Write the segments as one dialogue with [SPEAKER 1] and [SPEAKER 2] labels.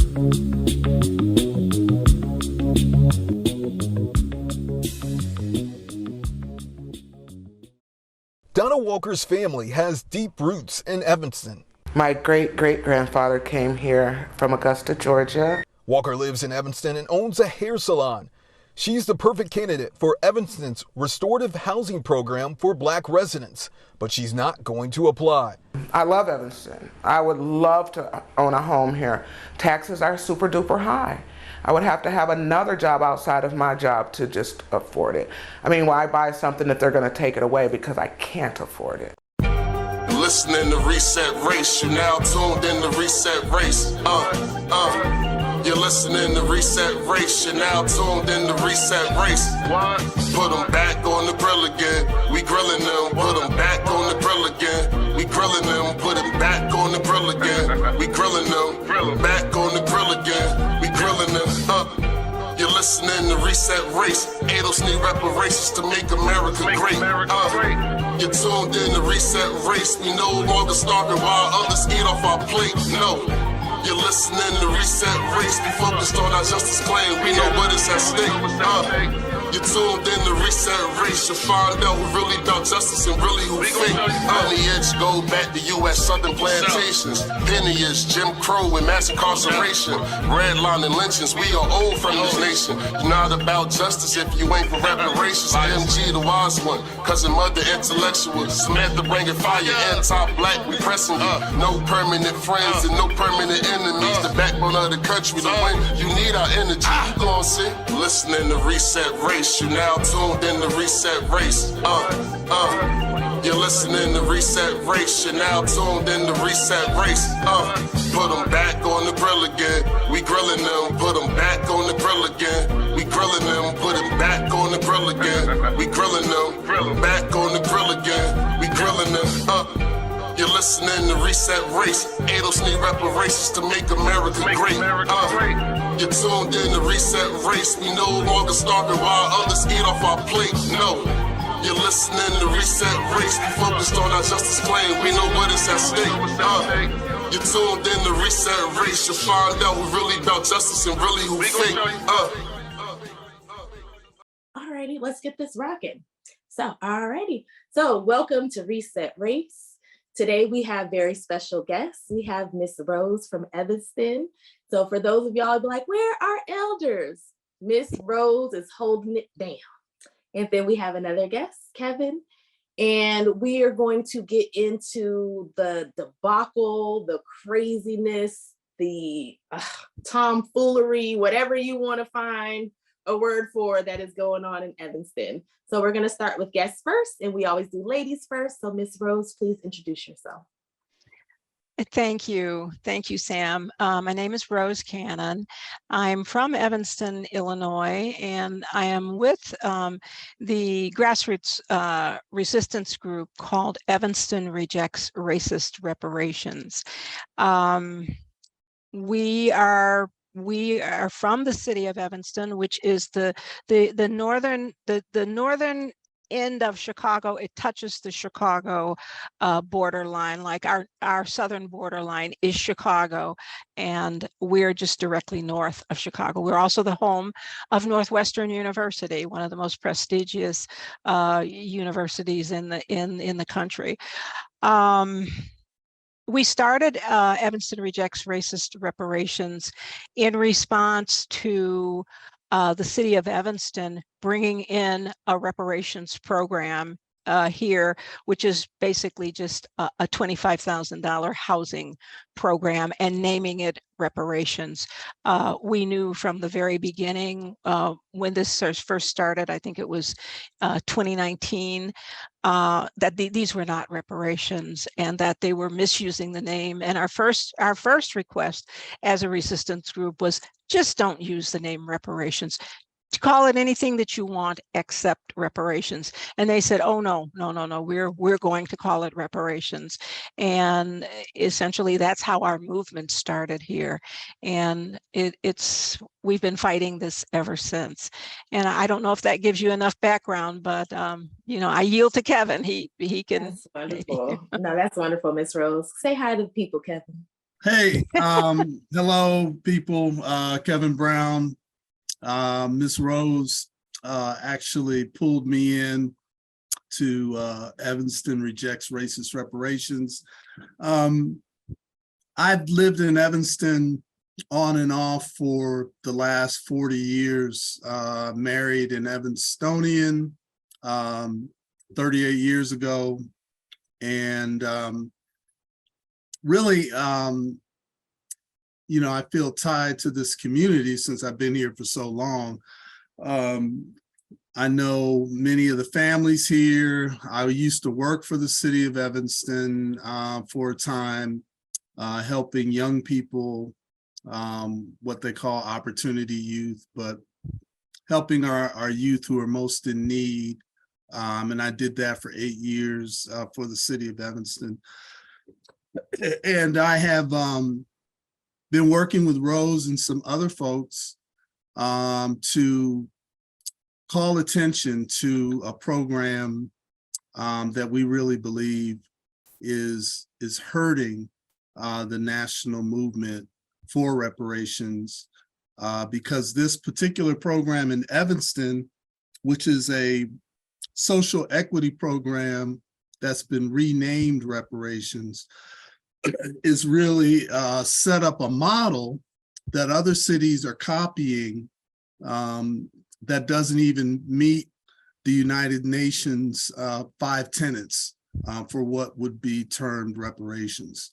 [SPEAKER 1] Donna Walker's family has deep roots in Evanston.
[SPEAKER 2] My great-great-grandfather came here from Augusta, Georgia.
[SPEAKER 1] Walker lives in Evanston and owns a hair salon. She's the perfect candidate for Evanston's restorative housing program for Black residents, but she's not going to apply.
[SPEAKER 2] I love Evanston. I would love to own a home here. Taxes are super duper high. I would have to have another job outside of my job to just afford it. I mean, why buy something if they're going to take it away because I can't afford it?
[SPEAKER 3] Listening to Reset Race, you're now tuned in to Reset Race. You're listening to Reset Race, you're now tuned in to Reset Race. What? Put them back on the grill again, we grilling them. Put them back on the grill again, we grilling them. Put them back on the grill again, we grilling them. Back on the grill again, we grilling them. You're listening to Reset Race. ADOS need reparations to make America great. You're tuned in to Reset Race. We no longer starving while others eat off our plate. No. You're listening to Reset Race. We focused on our justice claim. We know what is at stake. You're tuned in to Reset Race. You'll find out we're really about justice and really who fake. Lineage go back to US Southern plantations. Lineage, Jim Crow and mass incarceration. Redlining lynchings, we are old from this nation. You're not about justice if you ain't for reparations. MG the wise one, cousin mother intellectual. Samantha bringing fire, anti-black, we pressing you. No permanent friends and no permanent enemies. The backbone of the country, the win, you need our energy. You gon' see? Listening to Reset Race. You now tuned in to Reset Race. You're listening to Reset Race. You're now tuned in to Reset Race. Put them back on the grill again, we grilling them. Put them back on the grill again, we grilling them. Put them back on the grill again, we grilling them. Back on the grill again, we grilling them. You're listening to Reset Race. ADOS need reparations to make America great. You're tuned in to Reset Race. We no longer starving while others eat off our plate. No. You're listening to Reset Race. We focused on our justice claim. We know what is at stake. You're tuned in to Reset Race. You'll find out we're really about justice and really who fake.
[SPEAKER 4] Alrighty, let's get this rocking. So welcome to Reset Race. Today we have very special guests. We have Miss Rose from Evanston. So for those of y'all who be like, where are elders? Miss Rose is holding it down. And then we have another guest, Kevin. And we are going to get into the debacle, the craziness, the tomfoolery, whatever you want to find a word for that is going on in Evanston. So we're going to start with guests first, and we always do ladies first. So Miss Rose, please introduce yourself.
[SPEAKER 5] Thank you. Thank you, Sam. My name is Rose Cannon. I'm from Evanston, Illinois, and I am with the grassroots resistance group called Evanston Rejects Racist Reparations. We are from the city of Evanston, which is the northern end of Chicago. It touches the Chicago borderline. Like our southern borderline is Chicago, and we're just directly north of Chicago. We're also the home of Northwestern University, one of the most prestigious universities in the country. We started Evanston Rejects Racist Reparations in response to the city of Evanston bringing in a reparations program here, which is basically just a $25,000 housing program, and naming it reparations. We knew from the very beginning when this first started, I think it was 2019, that these were not reparations and that they were misusing the name. And our first request as a resistance group was, just don't use the name reparations. Call it anything that you want except reparations. And they said, oh, no, we're going to call it reparations. And essentially that's how our movement started here. And we've been fighting this ever since. And I don't know if that gives you enough background, but I yield to Kevin. He can.
[SPEAKER 4] That's wonderful. No, that's wonderful, Miss Rose. Say hi to the people, Kevin.
[SPEAKER 6] Hey, hello, people. Kevin Brown, Miss Rose actually pulled me in to Evanston Rejects Racist Reparations. I've lived in Evanston on and off for the last 40 years, married an Evanstonian 38 years ago. And really, you know, I feel tied to this community since I've been here for so long. I know many of the families here. I used to work for the city of Evanston for a time, helping young people, what they call opportunity youth, but helping our youth who are most in need. And I did that for 8 years for the city of Evanston. And I have been working with Rose and some other folks to call attention to a program that we really believe is hurting the national movement for reparations, because this particular program in Evanston, which is a social equity program that's been renamed Reparations, is really set up a model that other cities are copying that doesn't even meet the United Nations 5 tenets for what would be termed reparations.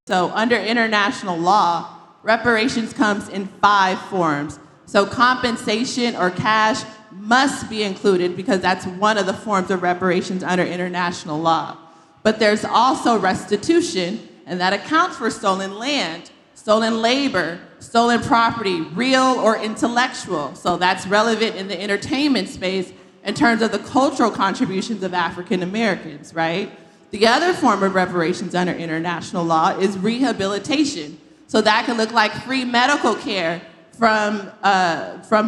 [SPEAKER 7] So under international law, reparations comes in 5 forms. So compensation or cash must be included because that's one of the forms of reparations under international law. But there's also restitution, and that accounts for stolen land, stolen labor, stolen property, real or intellectual. So that's relevant in the entertainment space in terms of the cultural contributions of African Americans, right? The other form of reparations under international law is rehabilitation. So that can look like free medical care from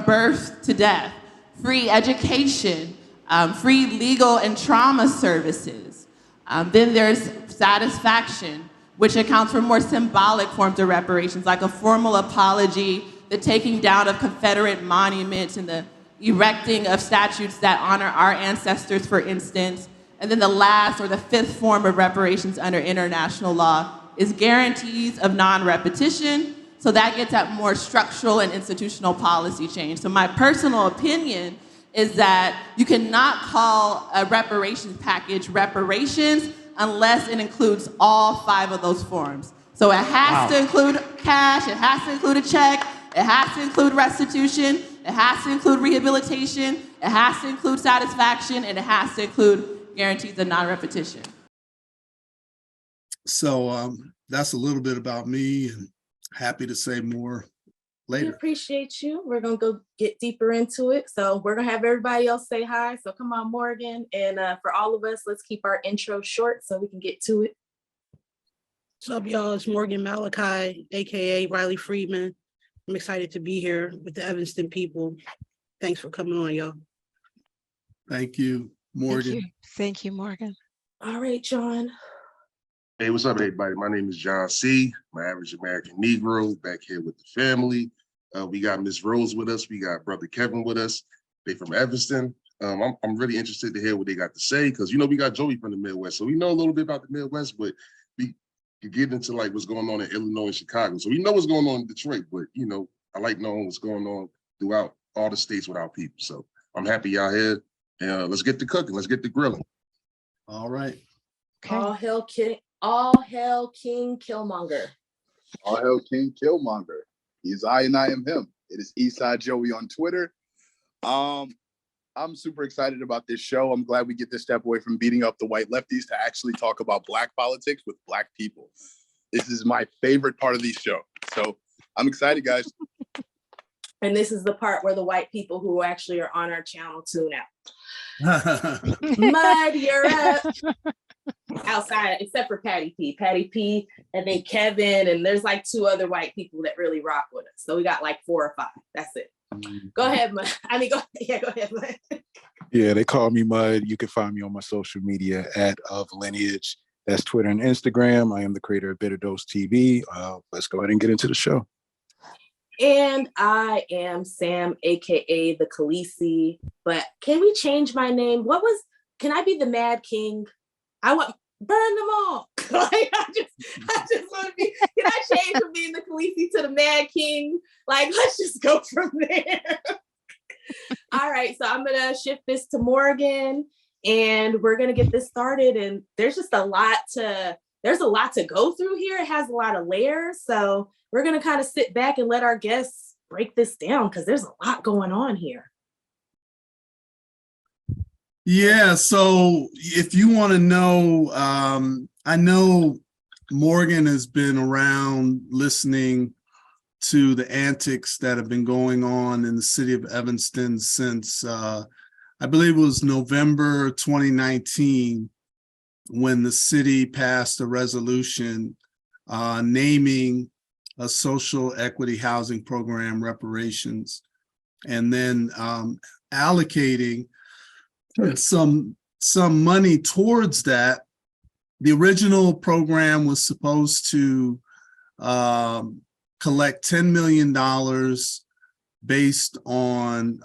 [SPEAKER 7] birth to death, free education, free legal and trauma services. Then there's satisfaction, which accounts for more symbolic forms of reparations, like a formal apology, the taking down of Confederate monuments, and the erecting of statues that honor our ancestors, for instance. And then the last, or the 5th form of reparations under international law is guarantees of non-repetition. So that gets at more structural and institutional policy change. So my personal opinion is that you cannot call a reparations package reparations unless it includes all 5 of those forms. So it has to include cash, it has to include a check, it has to include restitution, it has to include rehabilitation, it has to include satisfaction, and it has to include guarantees of non-repetition.
[SPEAKER 6] So that's a little bit about me, and happy to say more later.
[SPEAKER 4] We appreciate you. We're going to go get deeper into it. So we're going to have everybody else say hi. So come on, Morgan. And for all of us, let's keep our intro short so we can get to it.
[SPEAKER 8] What's up, y'all? It's Morgan Malachi, AKA Riley Freedman. I'm excited to be here with the Evanston people. Thanks for coming on, y'all.
[SPEAKER 6] Thank you, Morgan.
[SPEAKER 5] Thank you, Morgan.
[SPEAKER 4] All right, John.
[SPEAKER 3] Hey, what's up, everybody? My name is John C. I'm an average American Negro back here with the family. We got Miss Rose with us. We got Brother Kevin with us. They from Evanston. I'm really interested to hear what they got to say because, you know, we got Joey from the Midwest. So we know a little bit about the Midwest, but we could get into like what's going on in Illinois and Chicago. So we know what's going on in Detroit, but, you know, I like knowing what's going on throughout all the states with our people. So I'm happy y'all here. And let's get to cooking. Let's get to grilling.
[SPEAKER 6] All right.
[SPEAKER 5] Okay.
[SPEAKER 4] All hail King Killmonger.
[SPEAKER 9] All hail King Killmonger. He's I and I am him. It is Eastside Joey on Twitter. I'm super excited about this show. I'm glad we get this step away from beating up the white lefties to actually talk about Black politics with Black people. This is my favorite part of the show. So I'm excited, guys.
[SPEAKER 4] And this is the part where the white people who actually are on our channel tune out. Mud, you're up. Outside, except for Patty P, and then Kevin, and there's like 2 other white people that really rock with us. So we got like 4 or 5. That's it. Go ahead, Mud. Go ahead, Mud.
[SPEAKER 10] Yeah, they call me Mud. You can find me on my social media at of Lineage. That's Twitter and Instagram. I am the creator of Bitter Dose TV. Let's go ahead and get into the show.
[SPEAKER 4] And I am Sam, AKA the Khaleesi, but can we change my name? Can I be the Mad King? I want, burn them all. Like, I just want to be, can I change from being the Khaleesi to the Mad King? Like, let's just go from there. All right, so I'm gonna shift this to Morgan and we're gonna get this started. And there's a lot to go through here. It has a lot of layers. So we're gonna kind of sit back and let our guests break this down because there's a lot going on here.
[SPEAKER 6] Yeah, so if you want to know, I know Morgan has been around listening to the antics that have been going on in the city of Evanston since I believe it was November 2019 when the city passed a resolution naming a social equity housing program, Reparations, and then allocating some money towards that. The original program was supposed to collect $10 million based on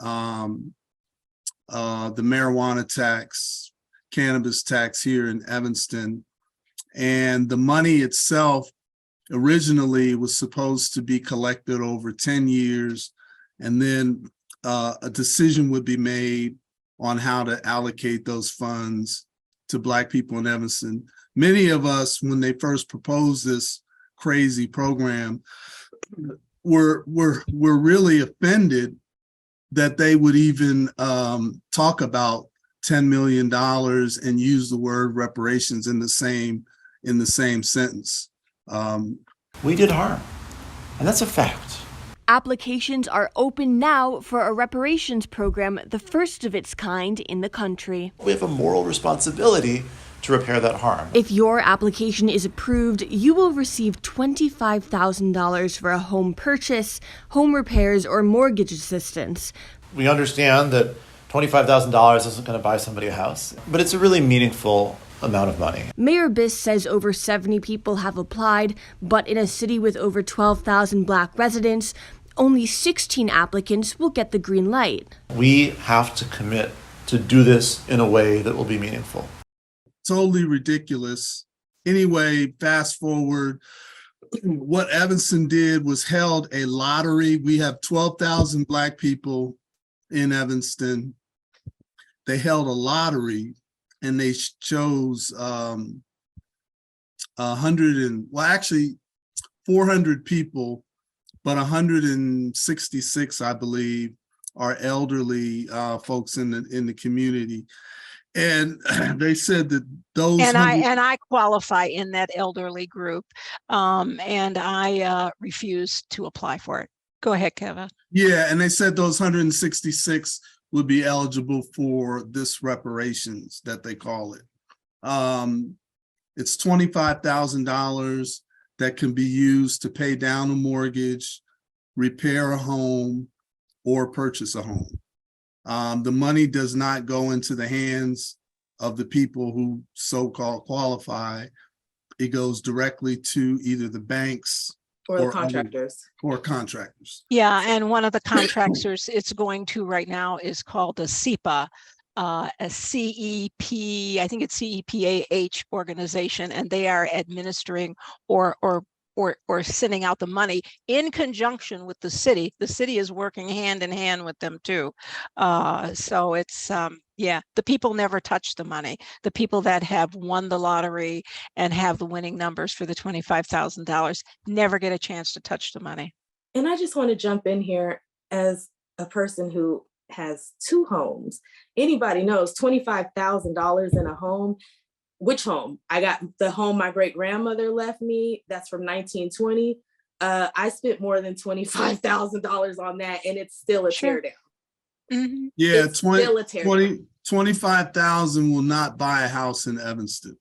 [SPEAKER 6] the marijuana tax, cannabis tax here in Evanston. And the money itself originally was supposed to be collected over 10 years. And then a decision would be made on how to allocate those funds to Black people in Evanston. Many of us, when they first proposed this crazy program, were really offended that they would even talk about $10 million and use the word reparations in the same sentence.
[SPEAKER 11] We did harm, and that's a fact.
[SPEAKER 12] Applications are open now for a reparations program, the first of its kind in the country.
[SPEAKER 11] We have a moral responsibility to repair that harm.
[SPEAKER 12] If your application is approved, you will receive $25,000 for a home purchase, home repairs, or mortgage assistance.
[SPEAKER 11] We understand that $25,000 isn't going to buy somebody a house, but it's a really meaningful amount of money.
[SPEAKER 12] Mayor Biss says over 70 people have applied, but in a city with over 12,000 Black residents, only 16 applicants will get the green light.
[SPEAKER 11] We have to commit to do this in a way that will be meaningful.
[SPEAKER 6] Totally ridiculous. Anyway, fast forward, what Evanston did was held a lottery. We have 12,000 Black people in Evanston. They held a lottery and they chose 400 people, but 166, I believe, are elderly folks in the community. And they said that those
[SPEAKER 5] and I qualify in that elderly group, and I refuse to apply for it. Go ahead, Kevin.
[SPEAKER 6] Yeah, and they said those 166 would be eligible for this reparations that they call it. It's $25,000 that can be used to pay down a mortgage, repair a home, or purchase a home. The money does not go into the hands of the people who so-called qualify. It goes directly to either the banks
[SPEAKER 4] or the contractors.
[SPEAKER 5] Yeah, and one of the contractors it's going to right now is called a CEPA, a CEP, I think it's CEPAH organization, and they are administering or sending out the money in conjunction with the city. The city is working hand in hand with them too. So it's, the people never touch the money. The people that have won the lottery and have the winning numbers for the $25,000 never get a chance to touch the money.
[SPEAKER 4] And I just want to jump in here as a person who has two homes. Anybody knows $25,000 in a home. Which home? I got the home my great grandmother left me. That's from 1920. I spent more than $25,000 on that, and it's still a teardown.
[SPEAKER 5] Mm-hmm.
[SPEAKER 6] Yeah, 25,000 will not buy a house in Evanston.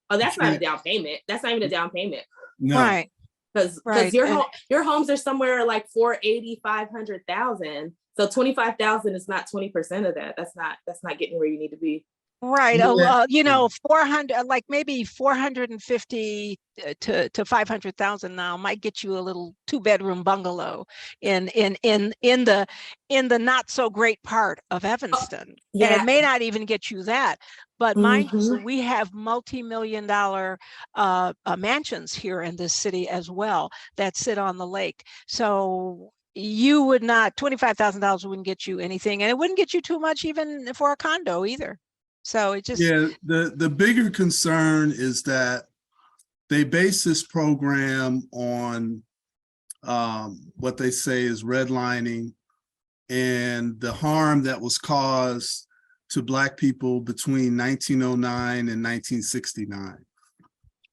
[SPEAKER 4] Oh, that's not a down payment. That's not even a down payment.
[SPEAKER 6] No.
[SPEAKER 5] Right.
[SPEAKER 4] Because your homes are somewhere like 480, 500,000. So 25,000 is not 20% of that. That's not getting where you need to be.
[SPEAKER 5] Right.
[SPEAKER 6] Yeah.
[SPEAKER 5] You know, 400, like maybe 450 to 500,000 now might get you a little 2-bedroom bungalow in the not so great part of Evanston. And it may not even get you that. But mind you, we have multi-million-dollar mansions here in this city as well that sit on the lake. So you would not, $25,000 wouldn't get you anything, and it wouldn't get you too much even for a condo either. So it just,
[SPEAKER 6] Yeah, the bigger concern is that they base this program on what they say is redlining and the harm that was caused to Black people between 1909 and 1969.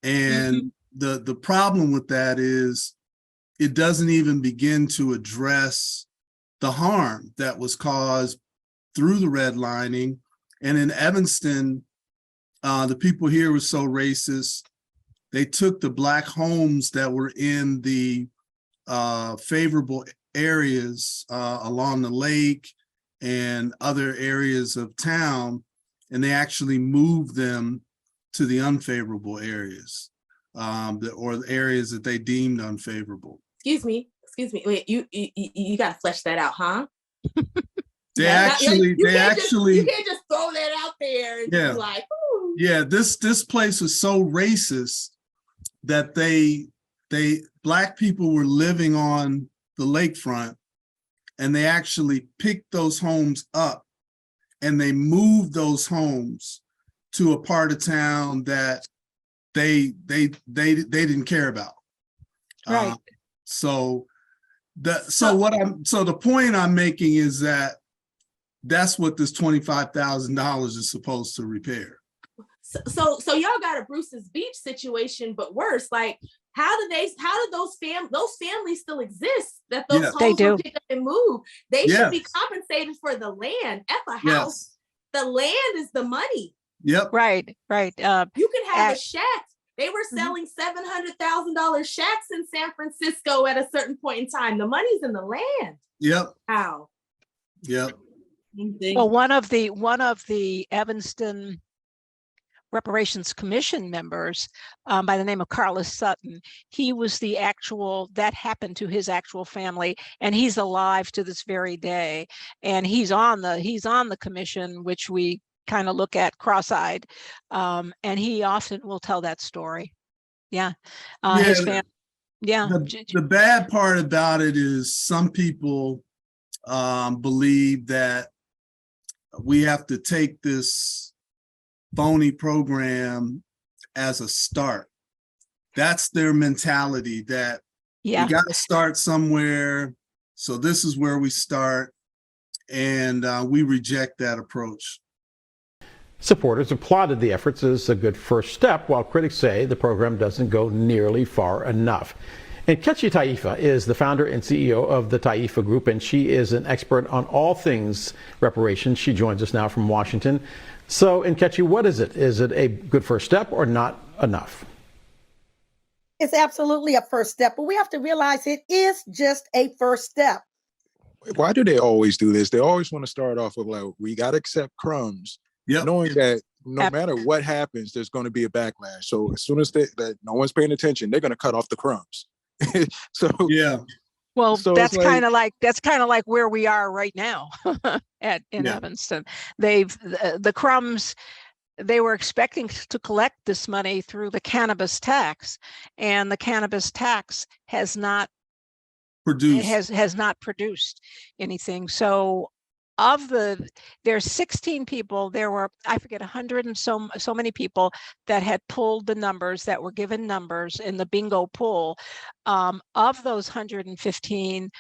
[SPEAKER 6] And the problem with that is it doesn't even begin to address the harm that was caused through the redlining. And in Evanston, the people here were so racist, they took the Black homes that were in the favorable areas along the lake and other areas of town, and they actually moved them to the unfavorable areas, or the areas that they deemed unfavorable.
[SPEAKER 4] Excuse me. Wait, you got to flesh that out, huh?
[SPEAKER 6] You can't
[SPEAKER 4] just throw that out there and be like, ooh.
[SPEAKER 6] Yeah, this place was so racist that Black people were living on the lakefront, and they actually picked those homes up and they moved those homes to a part of town that they didn't care about.
[SPEAKER 5] Right.
[SPEAKER 6] So the point I'm making is that that's what this $25,000 is supposed to repair.
[SPEAKER 4] So y'all got a Bruce's Beach situation, but worse. Like, how do those families still exist? That those homes were picked up and moved. They should be compensated for the land. F a house. The land is the money.
[SPEAKER 6] Yep.
[SPEAKER 5] Right.
[SPEAKER 4] You can have a shack. They were selling $700,000 shacks in San Francisco at a certain point in time. The money's in the land.
[SPEAKER 6] Yep.
[SPEAKER 4] How?
[SPEAKER 6] Yep.
[SPEAKER 5] Well, one of the Evanston Reparations Commission members, by the name of Carlos Sutton, he was that happened to his actual family, and he's alive to this very day. And he's on the commission, which we kind of look at cross-eyed, and he often will tell that story. His family.
[SPEAKER 6] The bad part about it is some people believe that we have to take this phony program as a start. That's their mentality, that we got to start somewhere. So this is where we start. And we reject that approach.
[SPEAKER 13] Supporters applauded the efforts as a good first step, while critics say the program doesn't go nearly far enough. And Nkechi Taifa is the founder and CEO of the Taifa Group, and she is an expert on all things reparations. She joins us now from Washington. So, Nkechi, what is it? Is it a good first step or not enough?
[SPEAKER 14] It's absolutely a first step, but we have to realize it is just a first step.
[SPEAKER 10] Why do they always do this? They always want to start off with, like, we got to accept crumbs, knowing that no matter what happens, there's going to be a backlash. So as soon as that no one's paying attention, they're going to cut off the crumbs.
[SPEAKER 5] Well,
[SPEAKER 10] so
[SPEAKER 5] that's kind of like where we are right now in Evanston. The crumbs, they were expecting to collect this money through the cannabis tax, and the cannabis tax has not produced anything. So there's 16 people, there were, I forget, 100 and so many people that had pulled the numbers, that were given numbers in the bingo pool. Of those 150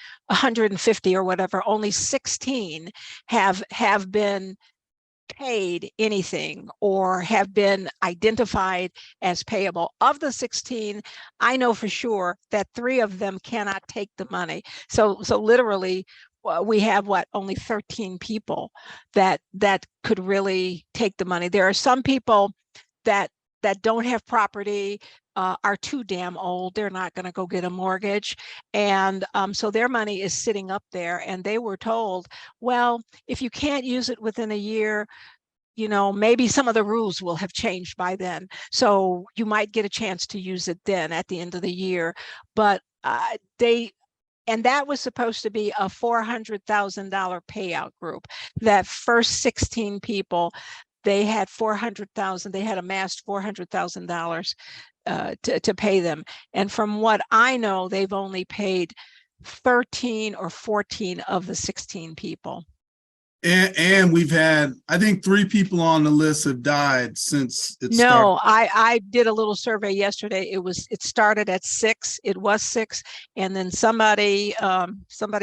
[SPEAKER 5] or whatever, only 16 have been paid anything or have been identified as payable. Of the 16, I know for sure that 3 of them cannot take the money. So literally, we have only 13 people that could really take the money. There are some people that don't have property, are too damn old. They're not going to go get a mortgage, and so their money is sitting up there. And they were told, well, if you can't use it within a year, maybe some of the rules will have changed by then. So you might get a chance to use it then at the end of the year. But and that was supposed to be a $400,000 payout group. That first 16 people, they had $400,000. They had amassed $400,000 to pay them. And from what I know, they've only paid 13 or 14 of the 16 people.
[SPEAKER 6] And we've had, I think 3 people on the list have died since it started.
[SPEAKER 5] No, I did a little survey yesterday. It started at 6. It was 6, and then somebody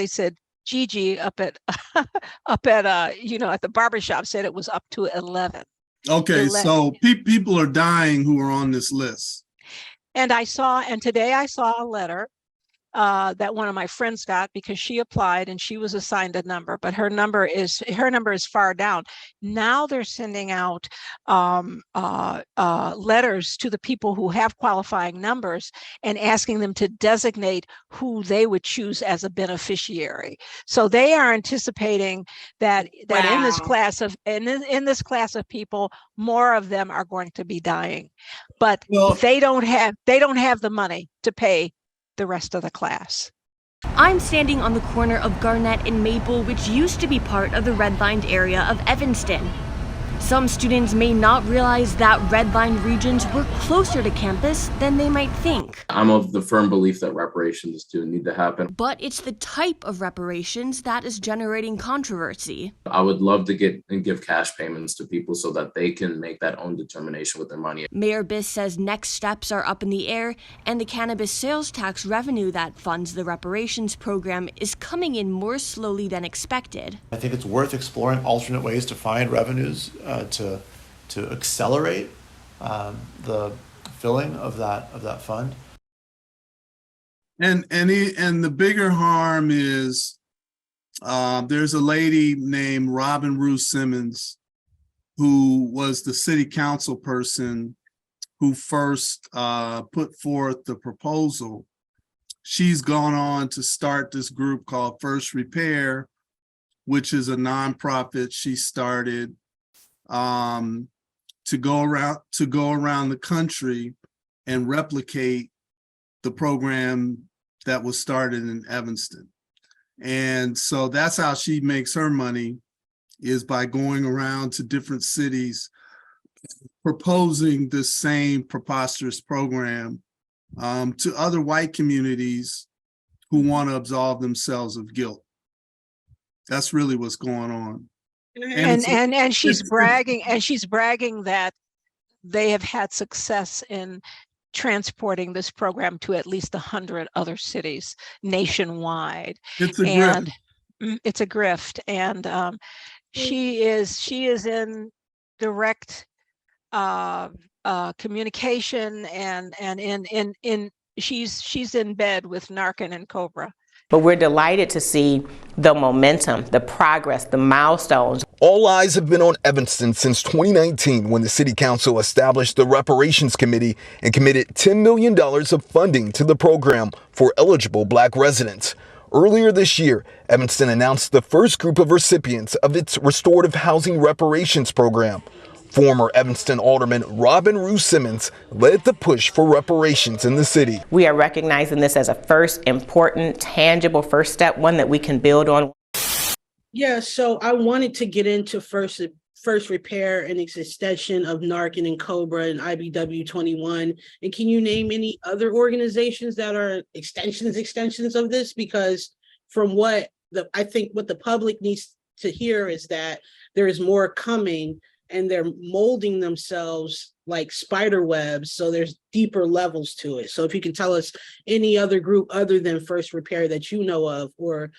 [SPEAKER 5] said Gigi up at at the barbershop said it was up to 11.
[SPEAKER 6] Okay, 11. So people are dying who are on this list.
[SPEAKER 5] And today I saw a letter that one of my friends got because she applied and she was assigned a number, but her number is far down. Now they're sending out letters to the people who have qualifying numbers and asking them to designate who they would choose as a beneficiary. So they are anticipating that in this class of people, more of them are going to be dying, but they don't have the money to pay the rest of the class.
[SPEAKER 12] I'm standing on the corner of Garnett and Maple, which used to be part of the redlined area of Evanston. Some students may not realize that redlined regions were closer to campus than they might think.
[SPEAKER 15] I'm of the firm belief that reparations do need to happen.
[SPEAKER 12] But it's the type of reparations that is generating controversy.
[SPEAKER 15] I would love to get and give cash payments to people so that they can make that own determination with their money.
[SPEAKER 12] Mayor Biss says next steps are up in the air, and the cannabis sales tax revenue that funds the reparations program is coming in more slowly than expected.
[SPEAKER 11] I think it's worth exploring alternate ways to find revenues to accelerate the filling of that fund.
[SPEAKER 6] And the bigger harm is there's a lady named Robin Rue Simmons who was the city council person who first put forth the proposal. She's gone on to start this group called First Repair, which is a nonprofit she started to go around the country and replicate the program that was started in Evanston. And so that's how she makes her money, is by going around to different cities proposing the same preposterous program to other white communities who want to absolve themselves of guilt. That's really what's going on.
[SPEAKER 5] And she's bragging that they have had success in transporting this program to at least 100 other cities nationwide.
[SPEAKER 6] It's a grift.
[SPEAKER 5] It's a grift, and she is in direct communication, and she's in bed with Narcan and Cobra.
[SPEAKER 16] But we're delighted to see the momentum, the progress, the milestones.
[SPEAKER 1] All eyes have been on Evanston since 2019, when the city council established the Reparations Committee and committed $10 million of funding to the program for eligible Black residents. Earlier this year, Evanston announced the first group of recipients of its restorative housing reparations program. Former Evanston Alderman Robin Rue Simmons led the push for reparations in the city.
[SPEAKER 16] We are recognizing this as a first important, tangible first step, one that we can build on.
[SPEAKER 8] Yeah, so I wanted to get into first repair and its extension of Narcan and Cobra and IBW 21. And can you name any other organizations that are extensions of this? Because from I think what the public needs to hear is that there is more coming, and they're molding themselves like spider webs, so there's deeper levels to it. So if you can tell us any other group other than First Repair that you know of, or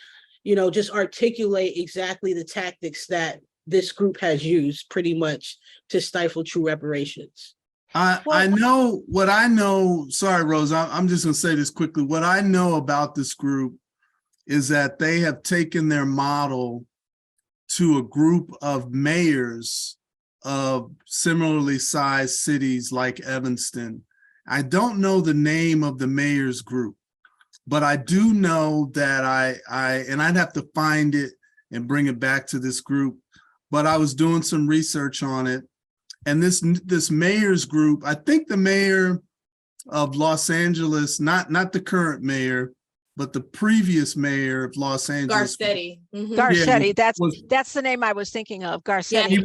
[SPEAKER 8] just articulate exactly the tactics that this group has used pretty much to stifle true reparations.
[SPEAKER 6] I know what I know. Sorry, Rose, I'm just gonna say this quickly. What I know about this group is that they have taken their model to a group of mayors of similarly sized cities like Evanston. I don't know the name of the mayor's group, but I do know that and I'd have to find it and bring it back to this group. but I was doing some research on it. And this mayor's group, I think the mayor of Los Angeles, not the current mayor, but the previous mayor of Los Angeles.
[SPEAKER 4] Garcetti.
[SPEAKER 5] Garcetti, that's the name I was thinking of, Garcetti.
[SPEAKER 6] He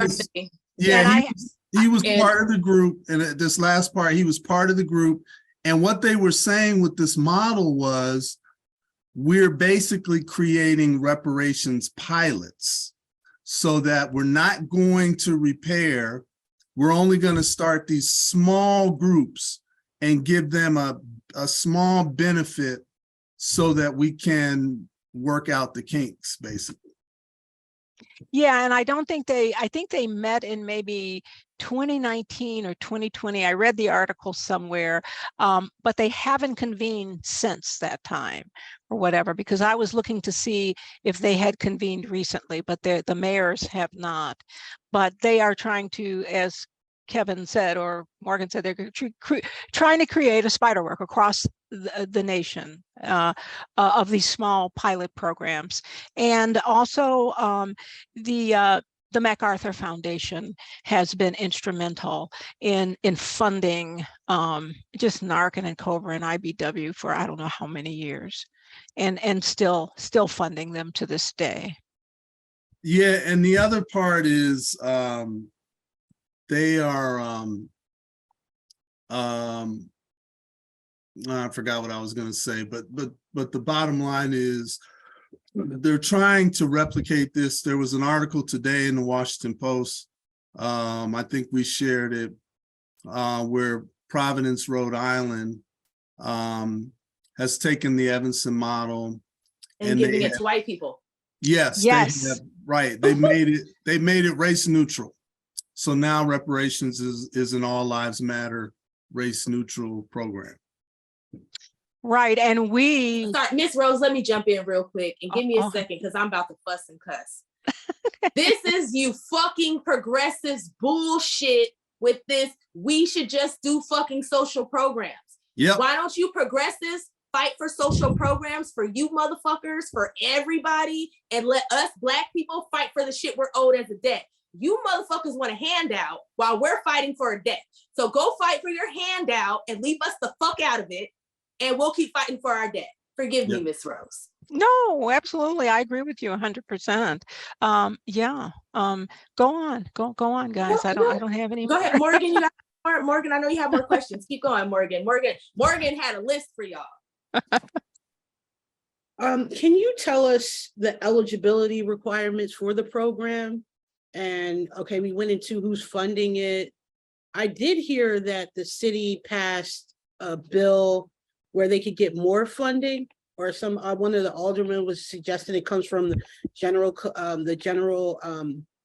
[SPEAKER 6] was part of the group, and this last part, he was part of the group. And what they were saying with this model was, we're basically creating reparations pilots so that we're not going to repair. We're only going to start these small groups and give them a small benefit so that we can work out the kinks, basically.
[SPEAKER 5] Yeah, and I think they met in maybe 2019 or 2020. I read the article somewhere, but they haven't convened since that time or whatever, because I was looking to see if they had convened recently, but the mayors have not. But they are trying to, as Kevin said, or Morgan said, they're trying to create a spiderwork across the nation of these small pilot programs. And also the MacArthur Foundation has been instrumental in funding just Narcan and Cobra and IBW for I don't know how many years, and still funding them to this day.
[SPEAKER 6] Yeah, and the other part is they are I forgot what I was going to say, but the bottom line is they're trying to replicate this. There was an article today in the Washington Post, I think we shared it, where Providence, Rhode Island has taken the Evanston model
[SPEAKER 4] and giving it to white people.
[SPEAKER 6] Yes, right. They made it race neutral. So now reparations is an all lives matter race neutral program.
[SPEAKER 5] Right, and we...
[SPEAKER 4] Sorry, Miss Rose, let me jump in real quick and give me a second because I'm about to fuss and cuss. This is you fucking progressives bullshit with this. We should just do fucking social programs.
[SPEAKER 6] Yep.
[SPEAKER 4] Why don't you progressives fight for social programs for you motherfuckers, for everybody, and let us black people fight for the shit we're owed as a debt. You motherfuckers want a handout while we're fighting for a debt. So go fight for your handout and leave us the fuck out of it, and we'll keep fighting for our debt. Forgive me, Miss Rose.
[SPEAKER 5] No, absolutely. I agree with you 100%. Yeah. Go on, guys. I don't have any.
[SPEAKER 4] Go ahead, Morgan. You got more. Morgan, I know you have more questions. Keep going, Morgan. Morgan had a list for y'all.
[SPEAKER 8] Can you tell us the eligibility requirements for the program? And okay, we went into who's funding it. I did hear that the city passed a bill where they could get more funding, or some one of the aldermen was suggesting it comes from the general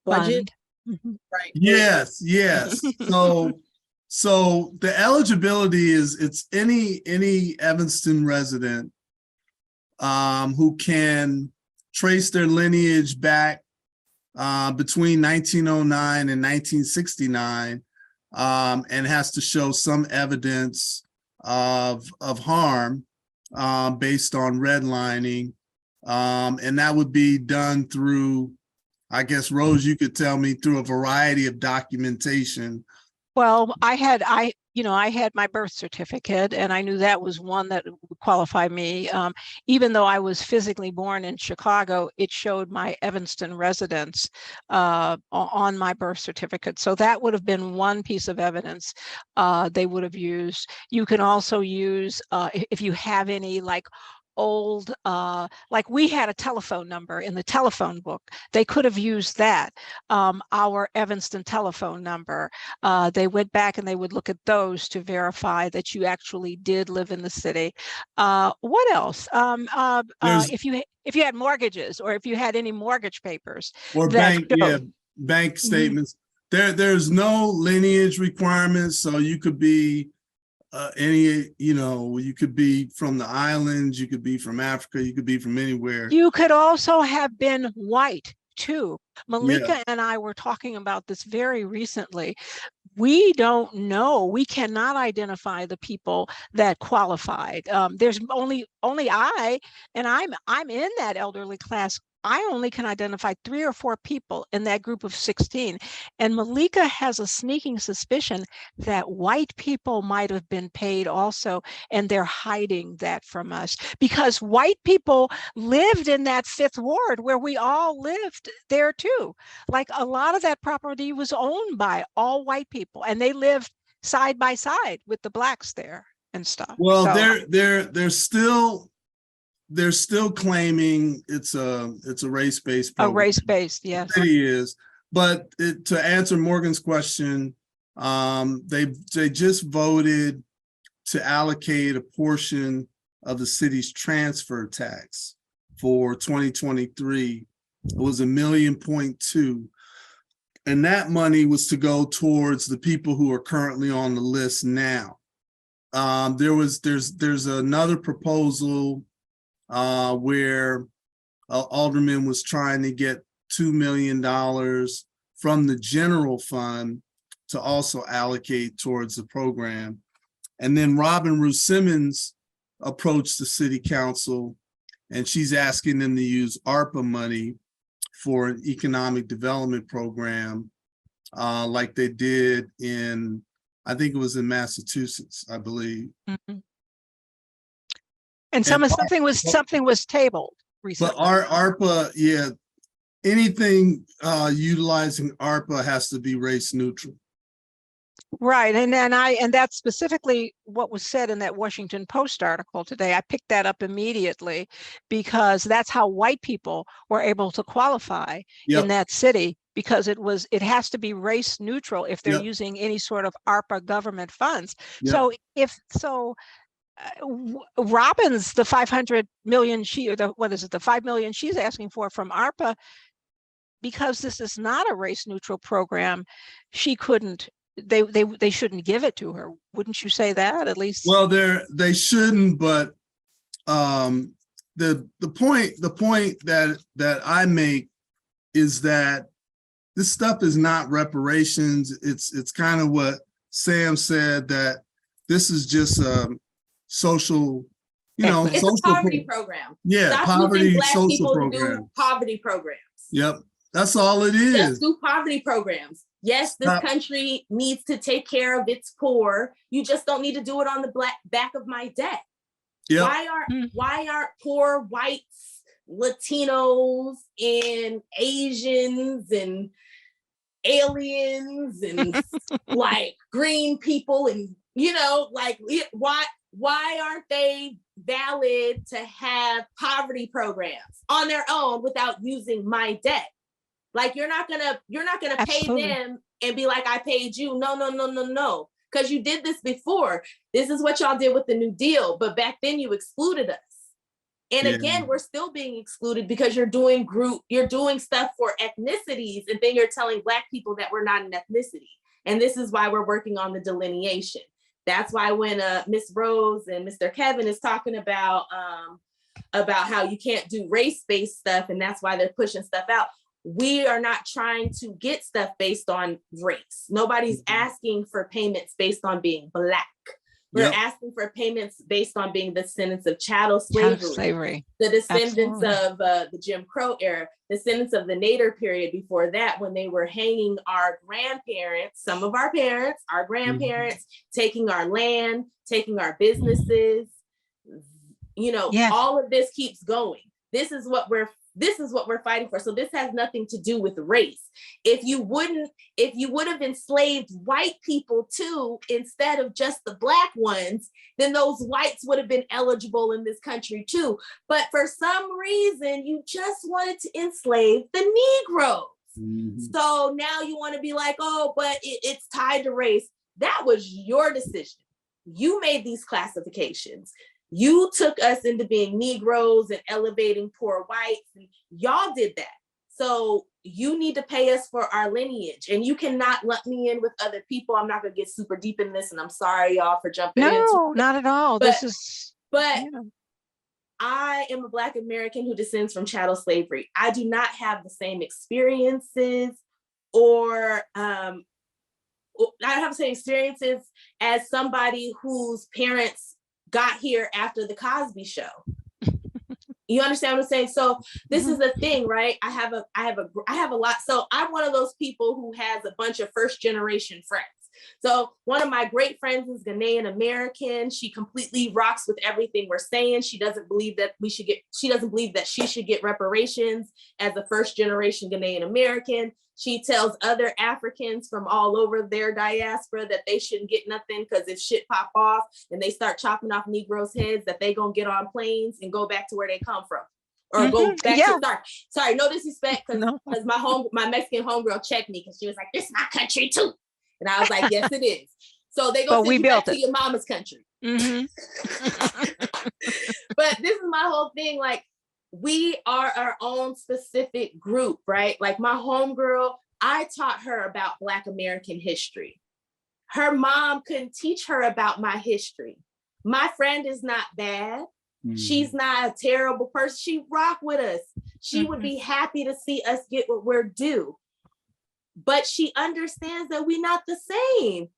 [SPEAKER 8] budget.
[SPEAKER 5] Mm-hmm.
[SPEAKER 8] Right.
[SPEAKER 6] Yes. So the eligibility is it's any Evanston resident who can trace their lineage back between 1909 and 1969 and has to show some evidence of harm based on redlining, and that would be done through, I guess, Rose, you could tell me, through a variety of documentation.
[SPEAKER 5] Well, I had my birth certificate, and I knew that was one that would qualify me. Even though I was physically born in Chicago, it showed my Evanston residence on my birth certificate. So that would have been one piece of evidence they would have used. You can also use, if you have any old, like we had a telephone number in the telephone book. They could have used that, our Evanston telephone number. They went back and they would look at those to verify that you actually did live in the city. What else? If you had mortgages, or if you had any mortgage papers,
[SPEAKER 6] or bank statements. There's no lineage requirements, so you could be you could be from the islands, you could be from Africa, you could be from anywhere.
[SPEAKER 5] You could also have been white too. Malika and I were talking about this very recently. We don't know. We cannot identify the people that qualified. There's only I, and I'm in that elderly class I only can identify 3 or 4 people in that group of 16. And Malika has a sneaking suspicion that white people might have been paid also, and they're hiding that from us because white people lived in that 5th ward where we all lived there too. Like a lot of that property was owned by all white people, and they lived side by side with the blacks there and stuff.
[SPEAKER 6] Well,
[SPEAKER 5] so,
[SPEAKER 6] they're still claiming it's a race-based program.
[SPEAKER 5] A race-based, yes.
[SPEAKER 6] It is. But to answer Morgan's question, they just voted to allocate a portion of the city's transfer tax for 2023. It was $1.2 million. And that money was to go towards the people who are currently on the list now. There's another proposal where Alderman was trying to get $2 million from the general fund to also allocate towards the program. And then Robin Ruth Simmons approached the city council, and she's asking them to use ARPA money for an economic development program like they did in, I think it was in Massachusetts, I believe.
[SPEAKER 5] Mm-hmm. And something was tabled recently.
[SPEAKER 6] But our ARPA, yeah, anything utilizing ARPA has to be race neutral.
[SPEAKER 5] Right, and that's specifically what was said in that Washington Post article today. I picked that up immediately because that's how white people were able to qualify in that city, because it has to be race neutral if they're using any sort of ARPA government funds. So Robin's the 500 million the 5 million she's asking for from ARPA, because this is not a race neutral program, she couldn't. They shouldn't give it to her. Wouldn't you say that, at least?
[SPEAKER 6] Well, they shouldn't, but the point that I make is that this stuff is not reparations. It's kind of what Sam said, that this is just social,
[SPEAKER 4] it's
[SPEAKER 6] social
[SPEAKER 4] a poverty program.
[SPEAKER 6] Yeah,
[SPEAKER 4] Stop
[SPEAKER 6] poverty
[SPEAKER 4] using Black
[SPEAKER 6] social
[SPEAKER 4] people
[SPEAKER 6] program.
[SPEAKER 4] to do poverty programs.
[SPEAKER 6] Yep, that's all it is.
[SPEAKER 4] Just do poverty programs. Yes, this country needs to take care of its poor. You just don't need to do it on the back of my debt. Yep. Why aren't poor whites, Latinos, and Asians and aliens and like green people and why aren't they valid to have poverty programs on their own without using my debt? Like you're not gonna pay them and be like, I paid you. No. Because you did this before. This is what y'all did with the New Deal. But back then you excluded us. And again, we're still being excluded because you're doing stuff for ethnicities, and then you're telling Black people that we're not an ethnicity. And this is why we're working on the delineation. That's why when Miss Rose and Mr. Kevin is talking about how you can't do race-based stuff, and that's why they're pushing stuff out. We are not trying to get stuff based on race. Nobody's asking for payments based on being Black. We're asking for payments based on being descendants of chattel slavery. The descendants of the Jim Crow era, descendants of the Nader period before that, when they were hanging our grandparents, some of our parents, our grandparents, taking our land, taking our businesses. All of this keeps going. This is what we're fighting for. So this has nothing to do with race. If you would have enslaved white people too, instead of just the Black ones, then those whites would have been eligible in this country too. But for some reason, you just wanted to enslave the Negroes. Mm-hmm. So now you want to be like, oh, but it's tied to race. That was your decision. You made these classifications. You took us into being Negroes and elevating poor whites, and y'all did that. So you need to pay us for our lineage, and you cannot lump me in with other people. I'm not gonna get super deep in this, and I'm sorry y'all for jumping in.
[SPEAKER 5] No, not at all.
[SPEAKER 4] I am a Black American who descends from chattel slavery. I do not have the same experiences or I have the same experiences as somebody whose parents got here after the Cosby Show. You understand what I'm saying? So this is the thing, right? I have a lot. So I'm one of those people who has a bunch of first generation friends. So one of my great friends is Ghanaian American. She completely rocks with everything we're saying. She doesn't believe that she should get reparations as a first generation Ghanaian American. She tells other Africans from all over their diaspora that they shouldn't get nothing because if shit pop off and they start chopping off Negroes' heads, that they gonna get on planes and go back to where they come from. Or go back to, sorry, no disrespect, because my Mexican homegirl checked me because she was like, this is my country too. And I was like, yes, it is. So they go send you back to your mama's country.
[SPEAKER 5] Mm-hmm.
[SPEAKER 4] But this is my whole thing. Like, we are our own specific group, right? Like my homegirl, I taught her about Black American history. Her mom couldn't teach her about my history. My friend is not bad. She's not a terrible person. She rock with us. She would be happy to see us get what we're due. But she understands that we're not the same.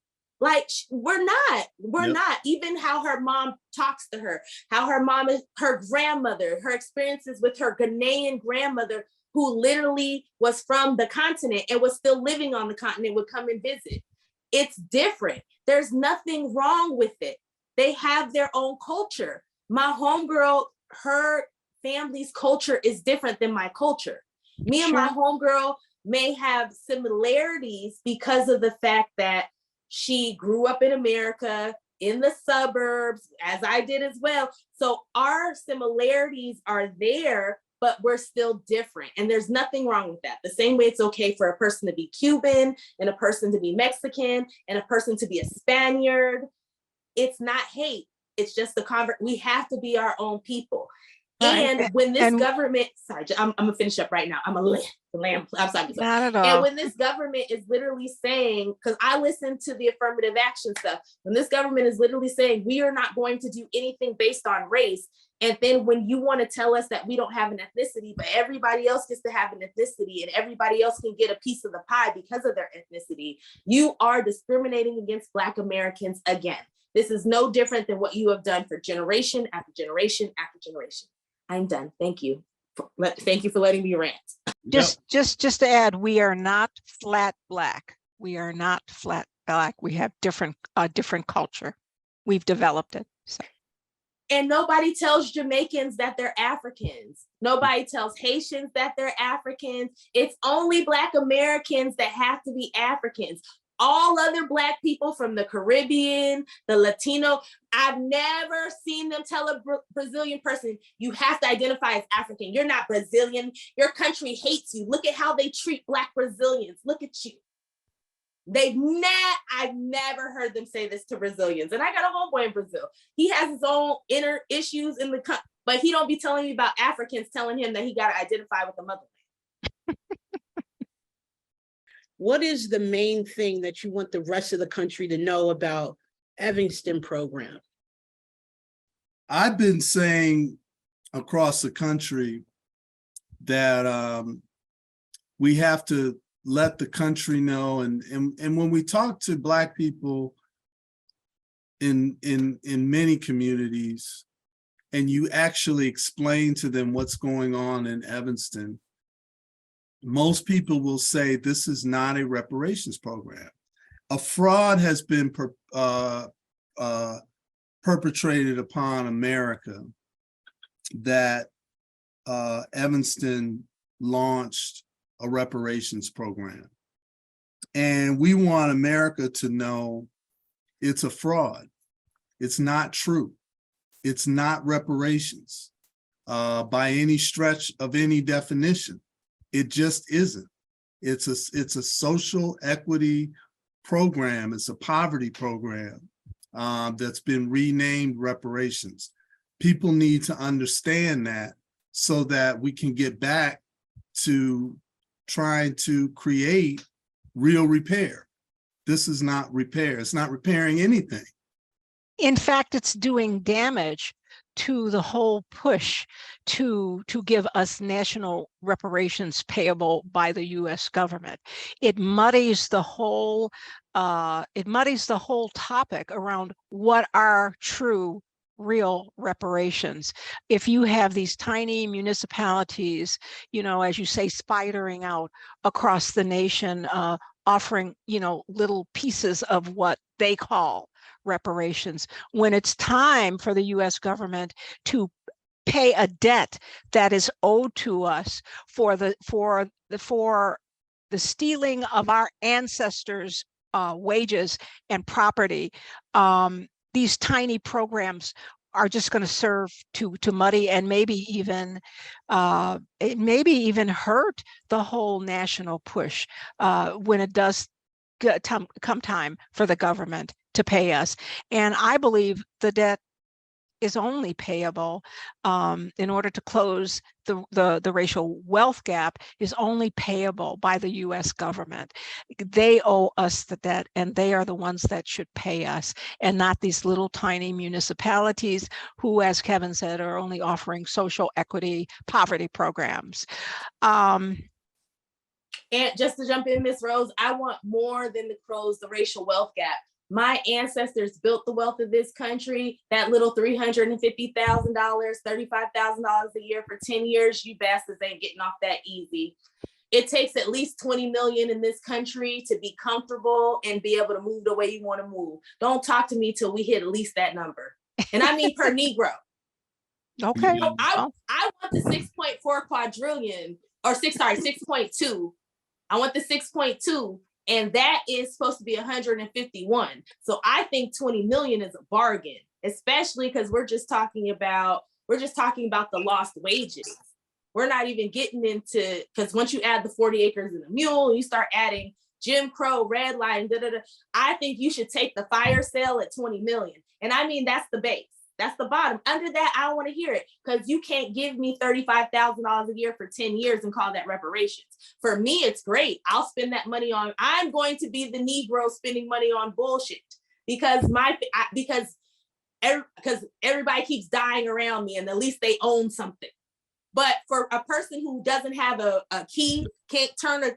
[SPEAKER 4] Like, we're not. Even how her mom talks to her, how her mom is, her grandmother, her experiences with her Ghanaian grandmother, who literally was from the continent and was still living on the continent, would come and visit. It's different. There's nothing wrong with it. They have their own culture. My homegirl, her family's culture is different than my culture. Me and my homegirl may have similarities because of the fact that she grew up in America, in the suburbs, as I did as well. So our similarities are there, but we're still different. And there's nothing wrong with that. The same way it's okay for a person to be Cuban and a person to be Mexican and a person to be a Spaniard. It's not hate. It's just we have to be our own people. And when this government, sorry, I'm gonna finish up right now. I'm a lamb. I'm sorry.
[SPEAKER 5] Not at all.
[SPEAKER 4] And when this government is literally saying, because I listen to the affirmative action stuff, when this government is literally saying we are not going to do anything based on race, and then when you want to tell us that we don't have an ethnicity, but everybody else gets to have an ethnicity and everybody else can get a piece of the pie because of their ethnicity, you are discriminating against Black Americans again. This is no different than what you have done for generation after generation after generation. I'm done. Thank you. Thank you for letting me rant.
[SPEAKER 5] Just to add, we are not flat Black. We are not flat Black. We have different culture. We've developed it. So.
[SPEAKER 4] And nobody tells Jamaicans that they're Africans. Nobody tells Haitians that they're Africans. It's only Black Americans that have to be Africans. All other Black people from the Caribbean, the Latino, I've never seen them tell a Brazilian person, you have to identify as African. You're not Brazilian. Your country hates you. Look at how they treat Black Brazilians. Look at you. I've never heard them say this to Brazilians. And I got a homeboy in Brazil. He has his own inner issues in the country, but he don't be telling me about Africans telling him that he got to identify with the motherland.
[SPEAKER 8] What is the main thing that you want the rest of the country to know about Evanston program?
[SPEAKER 6] I've been saying across the country that we have to let the country know, and when we talk to Black people in many communities, and you actually explain to them what's going on in Evanston, most people will say this is not a reparations program. A fraud has been perpetrated upon America that Evanston launched a reparations program. And we want America to know it's a fraud. It's not true. It's not reparations by any stretch of any definition. It just isn't. It's a social equity program. It's a poverty program that's been renamed reparations. People need to understand that so that we can get back to trying to create real repair. This is not repair. It's not repairing anything.
[SPEAKER 5] In fact, it's doing damage to the whole push to give us national reparations payable by the U.S. government. It muddies the whole topic around what are true real reparations. If you have these tiny municipalities, you know, as you say, spidering out across the nation, offering, you know, little pieces of what they call reparations, when it's time for the US government to pay a debt that is owed to us for the stealing of our ancestors' wages and property, these tiny programs are just going to serve to muddy and maybe even hurt the whole national push when it does come time for the government to pay us. And I believe the debt is only payable in order to close the racial wealth gap is only payable by the US government. They owe us the debt, and they are the ones that should pay us, and not these little tiny municipalities who, as Kevin said, are only offering social equity poverty programs.
[SPEAKER 4] And just to jump in, Ms. Rose, I want more than to close the racial wealth gap. My ancestors built the wealth of this country. That little $350,000, $35,000 a year for 10 years, you bastards ain't getting off that easy. It takes at least 20 million in this country to be comfortable and be able to move the way you want to move. Don't talk to me till we hit at least that number. And I mean per Negro.
[SPEAKER 5] Okay.
[SPEAKER 4] So I want the 6.4 quadrillion, or 6.2. I want the 6.2. And that is supposed to be 151. So I think 20 million is a bargain, especially because we're just talking about the lost wages. We're not even getting into, because once you add the 40 acres and a mule, you start adding Jim Crow, red line, I think you should take the fire sale at 20 million. And I mean, that's the base. That's the bottom. Under that, I don't want to hear it, because you can't give me $35,000 a year for 10 years and call that reparations. For me, it's great. I'll spend that money on, I'm going to be the Negro spending money on bullshit because everybody keeps dying around me and at least they own something. But for a person who doesn't have a key, can't turn a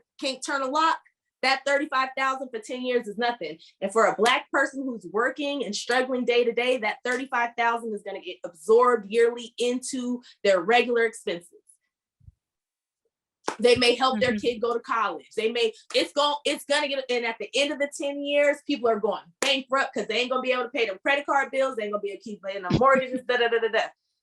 [SPEAKER 4] lock, that $35,000 for 10 years is nothing. And for a Black person who's working and struggling day to day, that $35,000 is going to get absorbed yearly into their regular expenses. They may help their kid go to college. It's gonna get, and at the end of the 10 years, people are going bankrupt because they ain't gonna be able to pay them credit card bills. They ain't gonna be able to keep paying them mortgages.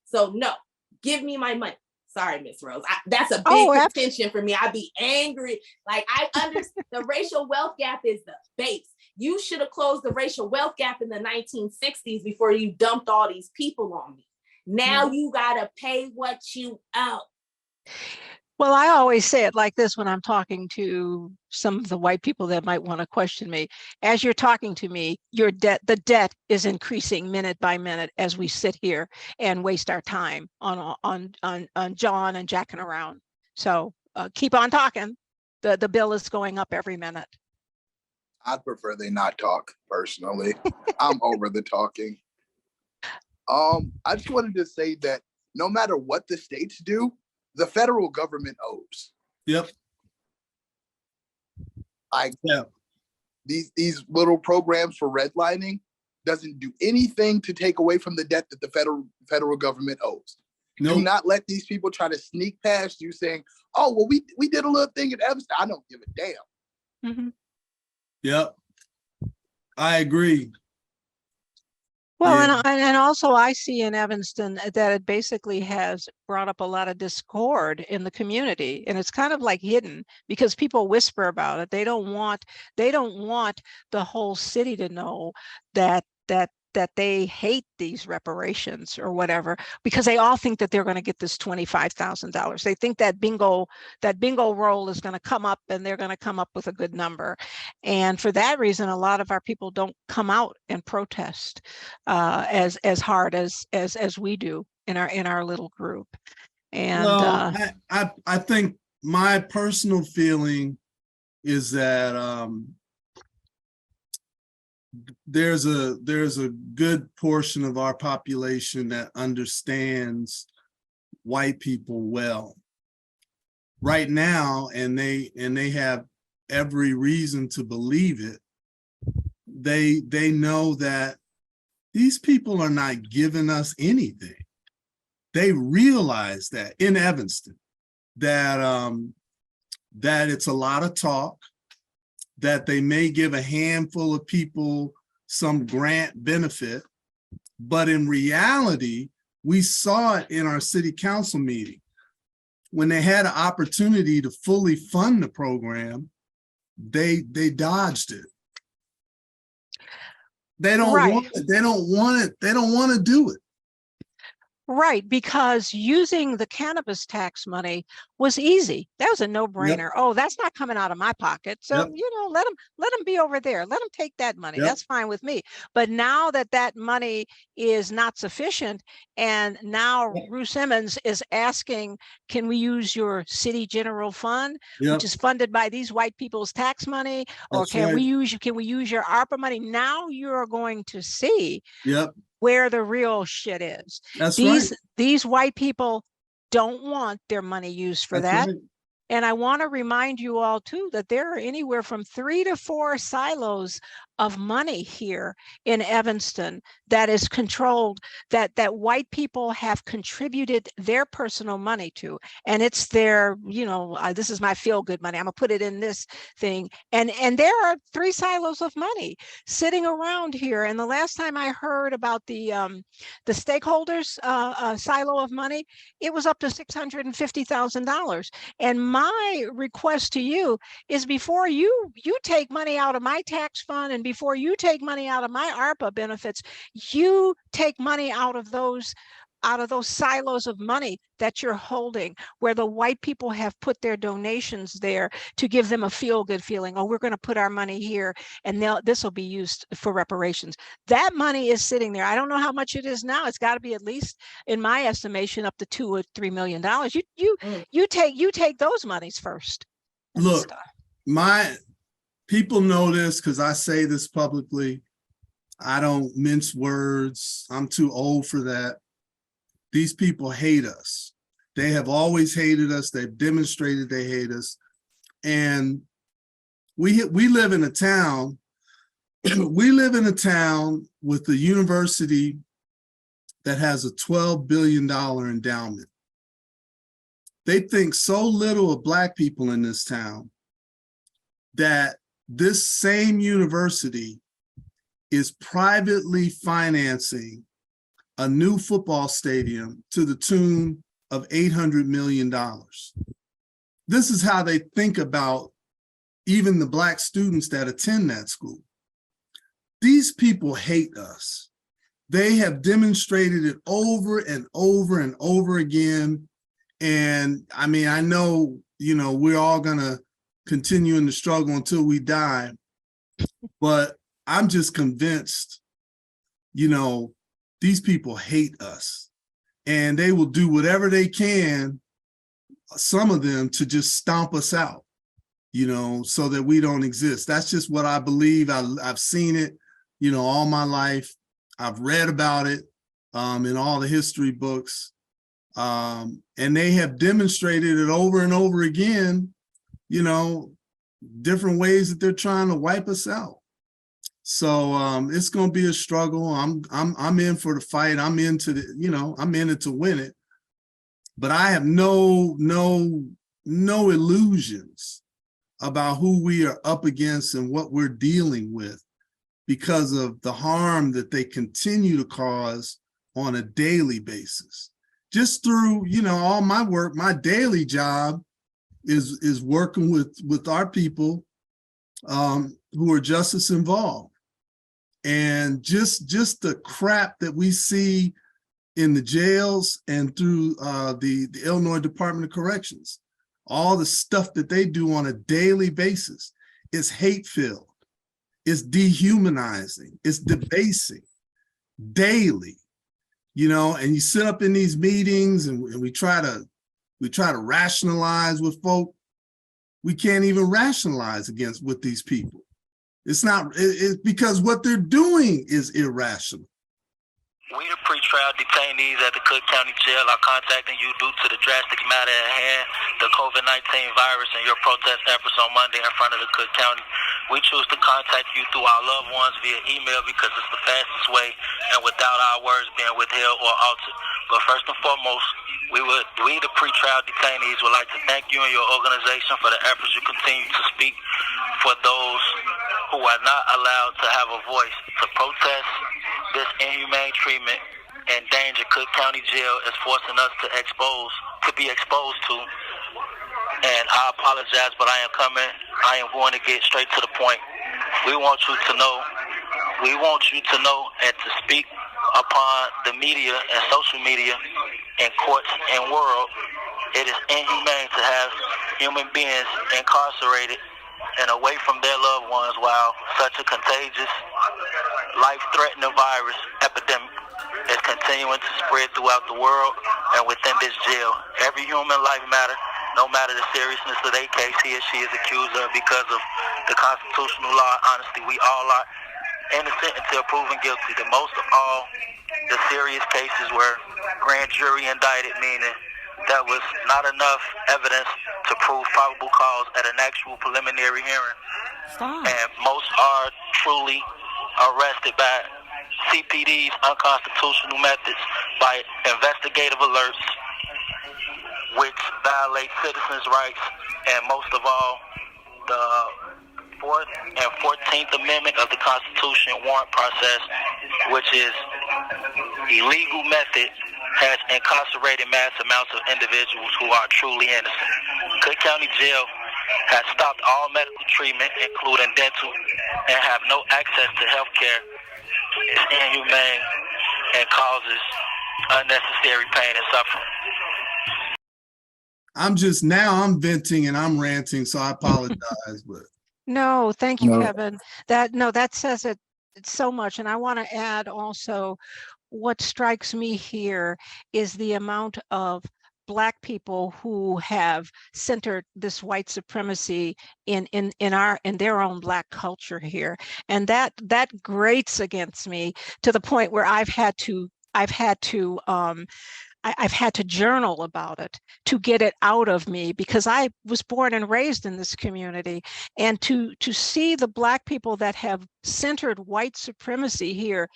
[SPEAKER 4] So no, give me my money. Sorry, Miss Rose. That's a big contention for me. I'd be angry. Like, I understand the racial wealth gap is the base. You should have closed the racial wealth gap in the 1960s before you dumped all these people on me. Now you gotta pay what you owe.
[SPEAKER 5] Well, I always say it like this when I'm talking to some of the white people that might want to question me. As you're talking to me, the debt is increasing minute by minute as we sit here and waste our time on John and jacking around. So keep on talking. The bill is going up every minute.
[SPEAKER 9] I'd prefer they not talk, personally. I'm over the talking. I just wanted to say that no matter what the states do, the federal government owes.
[SPEAKER 6] Yep.
[SPEAKER 9] These little programs for redlining doesn't do anything to take away from the debt that the federal government owes. Nope. Do not let these people try to sneak past you saying, "Oh, well, we did a little thing at Evanston." I don't give a damn.
[SPEAKER 5] Mm-hmm.
[SPEAKER 6] Yep, I agree.
[SPEAKER 5] Well, yeah. and also I see in Evanston that it basically has brought up a lot of discord in the community, and it's kind of like hidden because people whisper about it. They don't want the whole city to know that they hate these reparations or whatever, because they all think that they're going to get this $25,000. They think that bingo roll is going to come up and they're going to come up with a good number. And for that reason, a lot of our people don't come out and protest as hard as we do in our little group. And
[SPEAKER 6] I think my personal feeling is that there's a good portion of our population that understands white people well right now, and they have every reason to believe it. They know that these people are not giving us anything. They realize that in Evanston, that that it's a lot of talk, that they may give a handful of people some grant benefit, but in reality, we saw it in our city council meeting. When they had an opportunity to fully fund the program, they dodged it. They don't want it. They don't want it. They don't want to do it.
[SPEAKER 5] Right, because using the cannabis tax money was easy. That was a no-brainer.
[SPEAKER 6] Yep.
[SPEAKER 5] Oh, that's not coming out of my pocket. So,
[SPEAKER 6] Yep.
[SPEAKER 5] you know, let them be over there. Let them take that money.
[SPEAKER 6] Yep.
[SPEAKER 5] That's fine with me. But now that money is not sufficient, and now Ruth Simmons is asking, can we use your city general fund,
[SPEAKER 6] Yep.
[SPEAKER 5] which is funded by these white people's tax money, or
[SPEAKER 6] That's
[SPEAKER 5] can
[SPEAKER 6] right.
[SPEAKER 5] we use your ARPA money? Now you're going to see
[SPEAKER 6] Yep.
[SPEAKER 5] where the real shit is.
[SPEAKER 6] That's
[SPEAKER 5] These white people don't want their money used for
[SPEAKER 6] That's
[SPEAKER 5] that.
[SPEAKER 6] right.
[SPEAKER 5] And I want to remind you all too that there are anywhere from 3 to 4 silos of money here in Evanston that is controlled, that white people have contributed their personal money to. And it's their, you know, this is my feel-good money. I'm gonna put it in this thing. And there are 3 silos of money sitting around here. And the last time I heard about the stakeholders silo of money, it was up to $650,000. And my request to you is, before you take money out of my tax fund, and before you take money out of my ARPA benefits, you take money out of those silos of money that you're holding, where the white people have put their donations there to give them a feel-good feeling. Oh, we're going to put our money here, and this will be used for reparations. That money is sitting there. I don't know how much it is now. It's got to be, at least in my estimation, up to $2 or $3 million. You take those monies first.
[SPEAKER 6] Look, my people know this because I say this publicly. I don't mince words. I'm too old for that. These people hate us. They have always hated us. They've demonstrated they hate us. And we live in a town, we live in a town with a university that has a $12 billion endowment. They think so little of Black people in this town that this same university is privately financing a new football stadium to the tune of $800 million. This is how they think about even the Black students that attend that school. These people hate us. They have demonstrated it over and over and over again. And I mean, I know, you know, we're all gonna continue in the struggle until we die, but I'm just convinced, you know, these people hate us, and they will do whatever they can, some of them, to just stomp us out, you know, so that we don't exist. That's just what I believe. I've seen it, you know, all my life. I've read about it in all the history books. And they have demonstrated it over and over again, you know, different ways that they're trying to wipe us out. So it's going to be a struggle. I'm in for the fight. I'm into the, you know, I'm in it to win it. But I have no illusions about who we are up against and what we're dealing with, because of the harm that they continue to cause on a daily basis. Just through, you know, all my work, my daily job is working with our people who are justice involved. And just the crap that we see in the jails and through the Illinois Department of Corrections, all the stuff that they do on a daily basis is hate-filled, it's dehumanizing, it's debasing daily, you know. And you sit up in these meetings and we try to rationalize with folk. We can't even rationalize with these people. It's not, it's because what they're doing is irrational.
[SPEAKER 17] We, the pretrial detainees at the Cook County Jail, are contacting you due to the drastic matter at hand, the COVID-19 virus, and your protest efforts on Monday in front of the Cook County We choose to contact you through our loved ones via email because it's the fastest way and without our words being withheld or altered. But first and foremost, we, the pretrial detainees, would like to thank you and your organization for the efforts you continue to speak for those who are not allowed to have a voice, to protest this inhumane treatment and danger Cook County Jail is forcing us to be exposed to. And I apologize, but I am going to get straight to the point. We want you to know and to speak upon the media and social media and courts and world. It is inhumane to have human beings incarcerated and away from their loved ones while such a contagious, life-threatening virus epidemic is continuing to spread throughout the world and within this jail. Every human life matters, no matter the seriousness of their case he or she is accused of because of the constitutional law. Honestly, we all are innocent until proven guilty. The most of all, the serious cases were grand jury indicted, meaning there was not enough evidence to prove probable cause at an actual preliminary hearing. And most are truly arrested by CPD's unconstitutional methods, by investigative alerts, which violate citizens' rights, and most of all, the 4th and 14th Amendment of the Constitution warrant process, which is illegal method, has incarcerated mass amounts of individuals who are truly innocent. Cook County Jail has stopped all medical treatment, including dental, and have no access to health care. It's inhumane and causes unnecessary pain and suffering.
[SPEAKER 6] I'm venting and I'm ranting, so I apologize. But
[SPEAKER 5] no, thank you, Kevin. That says it so much. And I want to add also, what strikes me here is the amount of Black people who have centered this white supremacy in their own Black culture here, and that grates against me to the point where I've had to journal about it to get it out of me, because I was born and raised in this community, and to see the Black people that have centered white supremacy here,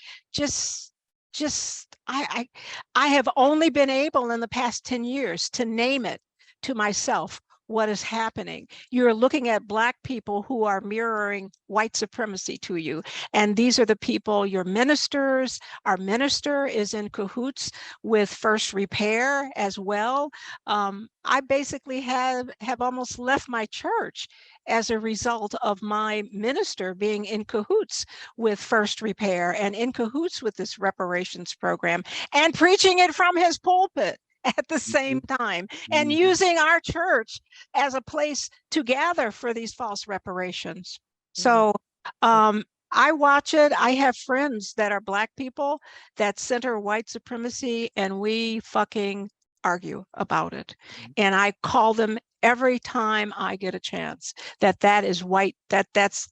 [SPEAKER 5] I have only been able in the past 10 years to name it to myself what is happening. You're looking at Black people who are mirroring white supremacy to you. And these are the people, your ministers. Our minister is in cahoots with First Repair as well. I basically have almost left my church as a result of my minister being in cahoots with First Repair and in cahoots with this reparations program and preaching it from his pulpit at the same time, and using our church as a place to gather for these false reparations. So I watch it. I have friends that are Black people that center white supremacy, and we fucking argue about it. And I call them every time I get a chance that is white, that's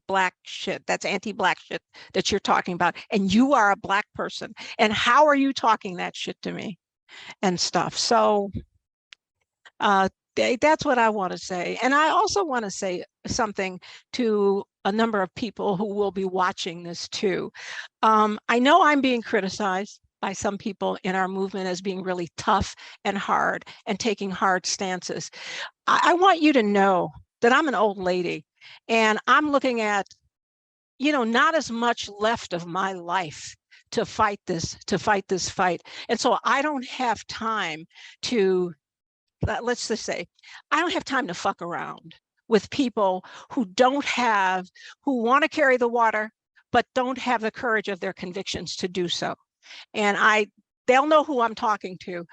[SPEAKER 5] Black shit, that's anti-Black shit that you're talking about, and you are a Black person, and how are you talking that shit to me and stuff. So that's what I want to say. And I also want to say something to a number of people who will be watching this too. I know I'm being criticized by some people in our movement as being really tough and hard and taking hard stances. I want you to know that I'm an old lady, and I'm looking at, not as much left of my life to fight this fight. And so I don't have time to, let's just say, I don't have time to fuck around with people who want to carry the water, but don't have the courage of their convictions to do so. And they'll know who I'm talking to.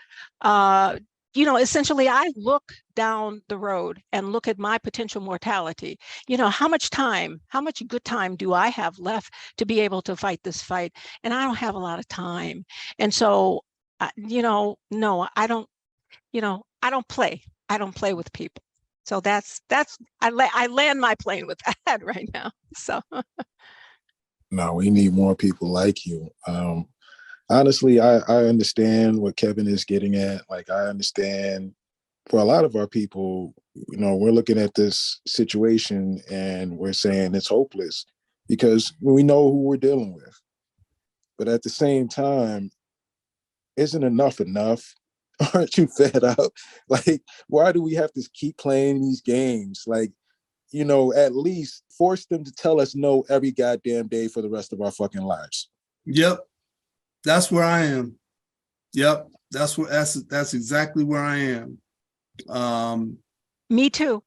[SPEAKER 5] Essentially, I look down the road and look at my potential mortality. How much good time do I have left to be able to fight this fight? And I don't have a lot of time. And so, no, I don't play. I don't play with people. So I land my plane with that right now. So.
[SPEAKER 10] No, we need more people like you. Honestly, I understand what Kevin is getting at. Like, I understand for a lot of our people, we're looking at this situation and we're saying it's hopeless because we know who we're dealing with. But at the same time, isn't enough enough? Aren't you fed up? Like, why do we have to keep playing these games? Like, at least force them to tell us no every goddamn day for the rest of our fucking lives.
[SPEAKER 6] Yep. That's where I am. Yep. That's exactly where I am.
[SPEAKER 5] Me too.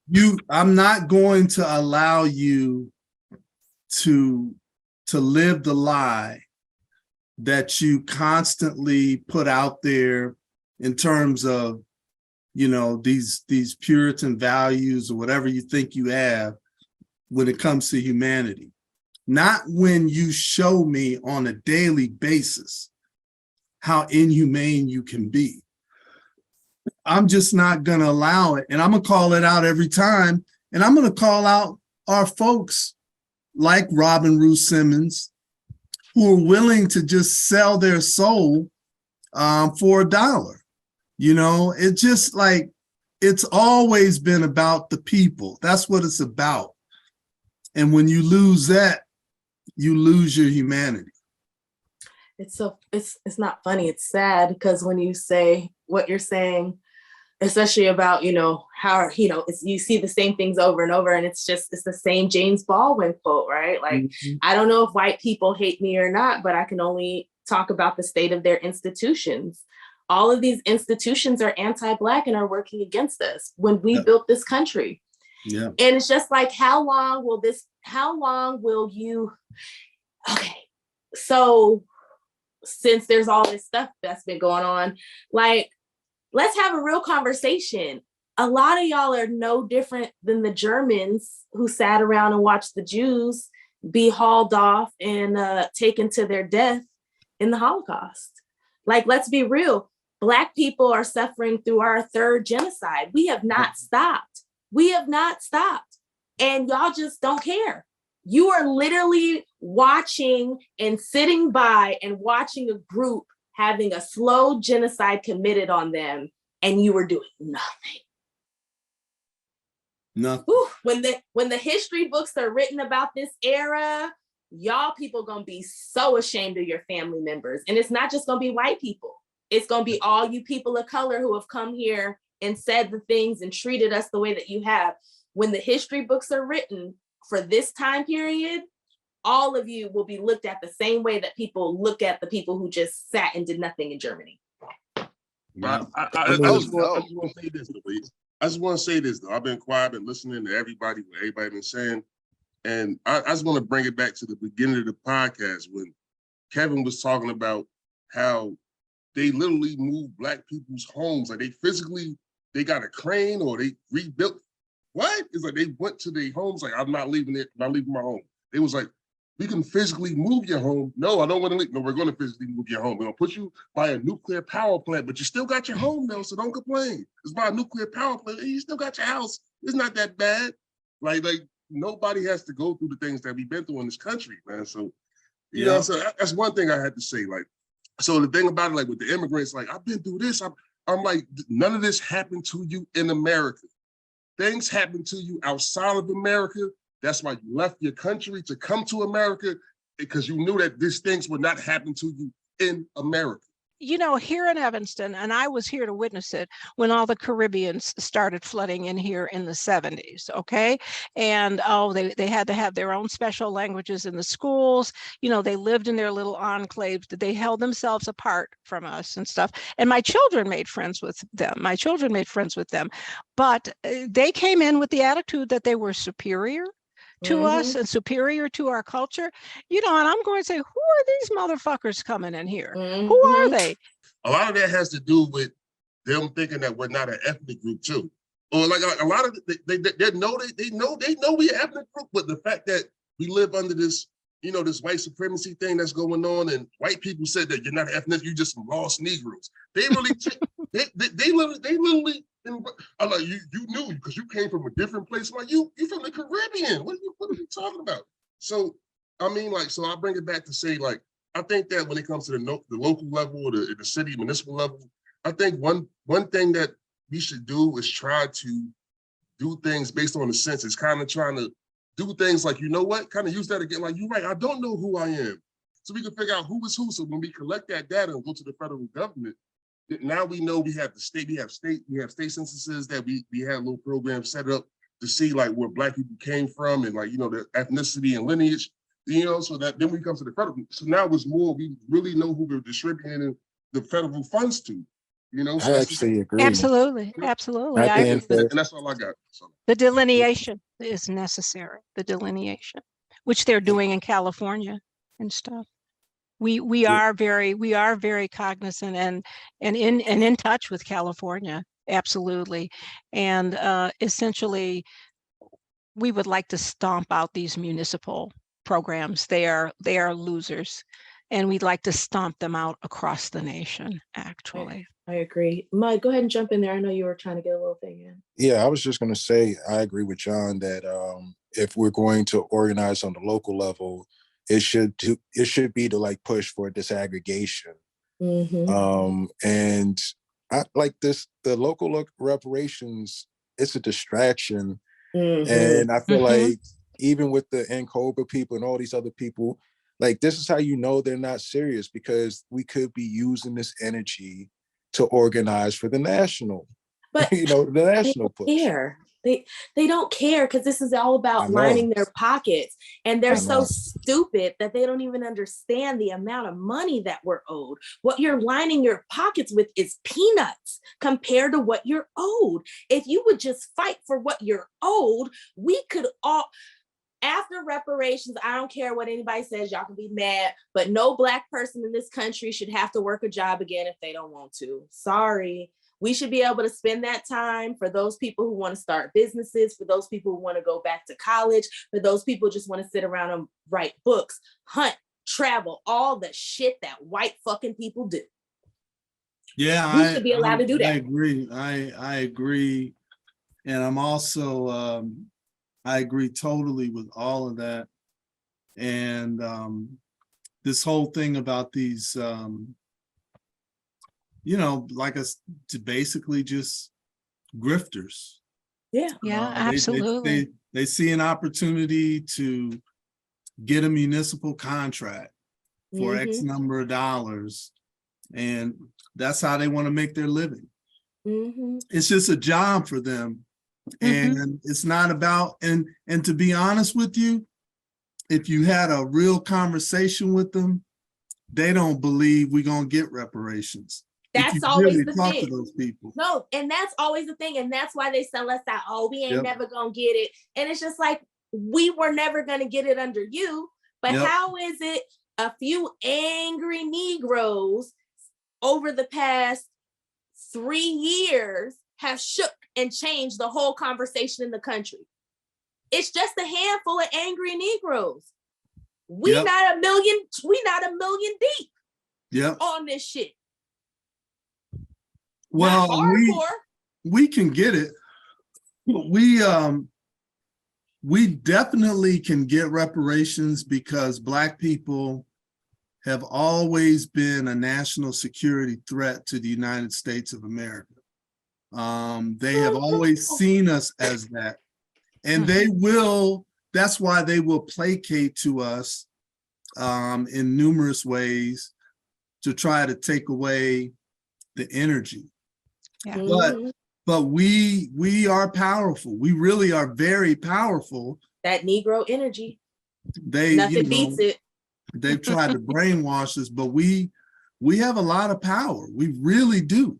[SPEAKER 6] I'm not going to allow you to live the lie that you constantly put out there in terms of, these Puritan values or whatever you think you have when it comes to humanity. Not when you show me on a daily basis how inhumane you can be. I'm just not going to allow it. And I'm going to call it out every time. And I'm going to call out our folks like Robin Rue Simmons, who are willing to just sell their soul for $1. It's just like, it's always been about the people. That's what it's about. And when you lose that, you lose your humanity.
[SPEAKER 4] It's not funny. It's sad because when you say what you're saying, especially about, how, you see the same things over and over, and it's the same James Baldwin quote, right? Like, I don't know if white people hate me or not, but I can only talk about the state of their institutions. All of these institutions are anti-Black and are working against us when we built this country. Yeah. And it's just like, how long will you, okay. So since there's all this stuff that's been going on, like, let's have a real conversation. A lot of y'all are no different than the Germans who sat around and watched the Jews be hauled off and taken to their death in the Holocaust. Like, let's be real. Black people are suffering through our third genocide. We have not stopped. We have not stopped. And y'all just don't care. You are literally watching and sitting by and watching a group having a slow genocide committed on them, and you were doing nothing.
[SPEAKER 6] Nothing.
[SPEAKER 4] Whew, when the history books are written about this era, y'all people gonna be so ashamed of your family members. And it's not just gonna be white people. It's gonna be all you people of color who have come here and said the things and treated us the way that you have. When the history books are written for this time period, all of you will be looked at the same way that people look at the people who just sat and did nothing in Germany.
[SPEAKER 18] I just want to say this, Louise. I just want to say this, though. I've been quiet, been listening to everybody, what everybody been saying. And I just want to bring it back to the beginning of the podcast when Kevin was talking about how they literally moved Black people's homes. Like they got a crane or they rebuilt. What? It's like they went to their homes like, I'm not leaving my home. It was like, we can physically move your home. No, I don't want to leave. No, we're going to physically move your home. We're going to put you by a nuclear power plant, but you still got your home though, so don't complain. It's by a nuclear power plant. You still got your house. It's not that bad. Like nobody has to go through the things that we've been through in this country, man. So, you know, so that's one thing I had to say. Like, so the thing about it, like with the immigrants, like I've been through this. I'm like, none of this happened to you in America. Things happen to you outside of America. That's why you left your country to come to America, because you knew that these things would not happen to you in America.
[SPEAKER 5] You know, here in Evanston, and I was here to witness it when all the Caribbeans started flooding in here in the 70s, okay? And they had to have their own special languages in the schools. You know, they lived in their little enclaves, that they held themselves apart from us and stuff. And my children made friends with them. But they came in with the attitude that they were superior to us and superior to our culture, you know, and I'm going to say, who are these motherfuckers coming in here? Who are they?
[SPEAKER 18] A lot of that has to do with them thinking that we're not an ethnic group too. Or like a lot of they know we're an ethnic group, but the fact that we live under this, you know, this white supremacy thing that's going on, and white people said that you're not an ethnic, you're just some lost Negroes. They really, they literally. I'm like, you knew because you came from a different place. I'm like, you from the Caribbean. What are you talking about? So, I mean, like, so I bring it back to say, like, I think that when it comes to the local level or the city municipal level, I think one thing that we should do is try to do things based on the census, kind of trying to do things like, you know what, kind of use that again, like, you're right, I don't know who I am. So we can figure out who is who. So when we collect that data and go to the federal government, now we know we have state censuses that we had little programs set up to see like where Black people came from and like, you know, their ethnicity and lineage, you know, so that then we come to the federal. So now it's more, we really know who we're distributing the federal funds to, you know. So
[SPEAKER 10] I actually agree.
[SPEAKER 5] Absolutely, absolutely. I agree.
[SPEAKER 18] And that's all I got. So.
[SPEAKER 5] The delineation is necessary, the delineation, which they're doing in California and stuff. We are very cognizant and in touch with California, absolutely. And essentially, we would like to stomp out these municipal programs. They are losers, and we'd like to stomp them out across the nation, actually.
[SPEAKER 4] I agree. Mud, go ahead and jump in there. I know you were trying to get a little thing in.
[SPEAKER 10] Yeah, I was just going to say, I agree with John that if we're going to organize on the local level, it should be to like push for disaggregation.
[SPEAKER 4] Mm-hmm.
[SPEAKER 10] And I like this, the local reparations, it's a distraction.
[SPEAKER 4] Mm-hmm.
[SPEAKER 10] And I feel like even with the NCOBRA people and all these other people, like this is how you know they're not serious, because we could be using this energy to organize for the national,
[SPEAKER 4] but
[SPEAKER 10] you know, the national push.
[SPEAKER 4] Care. They don't care, because this is all about lining their pockets, and they're so stupid that they don't even understand the amount of money that we're owed. What you're lining your pockets with is peanuts compared to what you're owed. If you would just fight for what you're owed, we could all, after reparations, I don't care what anybody says, y'all can be mad, but no Black person in this country should have to work a job again if they don't want to. Sorry. We should be able to spend that time for those people who want to start businesses, for those people who want to go back to college, for those people who just want to sit around and write books, hunt, travel, all the shit that white fucking people do.
[SPEAKER 6] Yeah,
[SPEAKER 4] we should be allowed to do that.
[SPEAKER 6] I agree. I agree. And I'm also, I agree totally with all of that. And this whole thing about these, you know, like us to basically just grifters.
[SPEAKER 4] Yeah,
[SPEAKER 5] absolutely.
[SPEAKER 6] They see an opportunity to get a municipal contract for X number of dollars, and that's how they want to make their living. It's just a job for them, and it's not about. And to be honest with you, if you had a real conversation with them, they don't believe we're gonna get reparations.
[SPEAKER 4] That's always
[SPEAKER 6] really
[SPEAKER 4] the
[SPEAKER 6] talk
[SPEAKER 4] thing.
[SPEAKER 6] To those people.
[SPEAKER 4] No, and that's always the thing. And that's why they sell us out. Oh, we ain't never gonna get it. And it's just like, we were never gonna get it under you. But how is it a few angry Negroes over the past 3 years have shook and changed the whole conversation in the country? It's just a handful of angry Negroes. We not a million deep on this shit.
[SPEAKER 6] Well, we can get it. We definitely can get reparations because Black people have always been a national security threat to the United States of America. They have always seen us as that. And they will, that's why they will placate to us in numerous ways to try to take away the energy. But we are powerful. We really are very powerful.
[SPEAKER 4] That Negro energy.
[SPEAKER 6] Nothing
[SPEAKER 4] beats it.
[SPEAKER 6] They've tried to brainwash us, but we have a lot of power. We really do,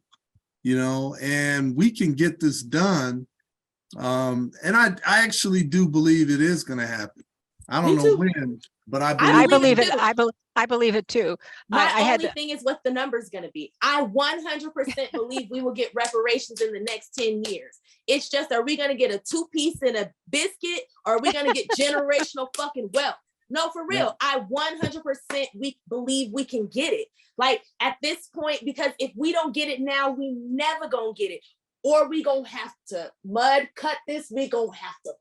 [SPEAKER 6] you know, and we can get this done. And I actually do believe it is going to happen. I don't know when, but I believe
[SPEAKER 5] it. I believe it too.
[SPEAKER 4] My only thing is what the number's going to be. I 100% believe we will get reparations in the next 10 years. It's just, are we going to get a 2-piece and a biscuit, or are we going to get generational fucking wealth? No, for real. I 100% we believe we can get it. Like at this point, because if we don't get it now, we never gonna get it. Or we gonna have to mud cut this, we gonna have to.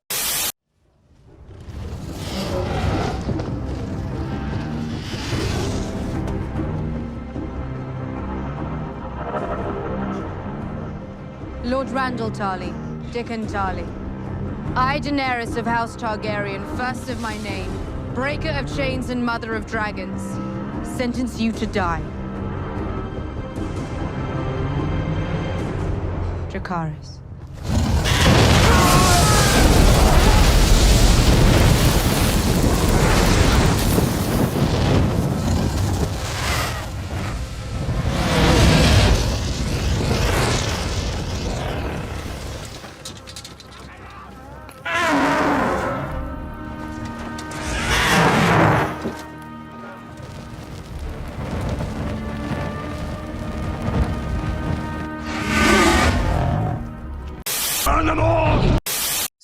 [SPEAKER 19] Lord Randall Tarley, Dickon Tarley. I, Daenerys of House Targaryen, first of my name, breaker of chains and mother of dragons, sentence you to die. Dracarys.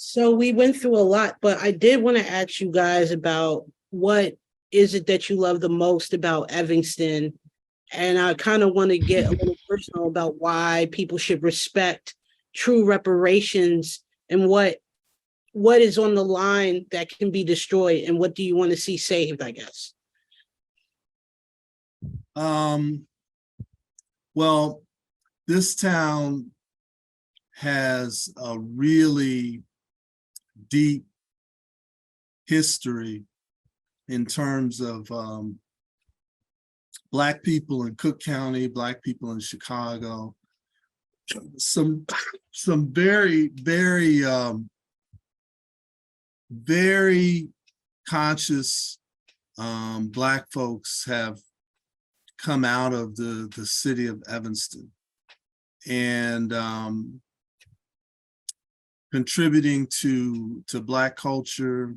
[SPEAKER 8] So we went through a lot, but I did want to ask you guys about what is it that you love the most about Evanston? And I kind of want to get a little personal about why people should respect true reparations and what is on the line that can be destroyed and what do you want to see saved, I guess.
[SPEAKER 6] Well, this town has a really deep history in terms of Black people in Cook County, Black people in Chicago, some very, very, very conscious Black folks have come out of the city of Evanston and contributing to Black culture,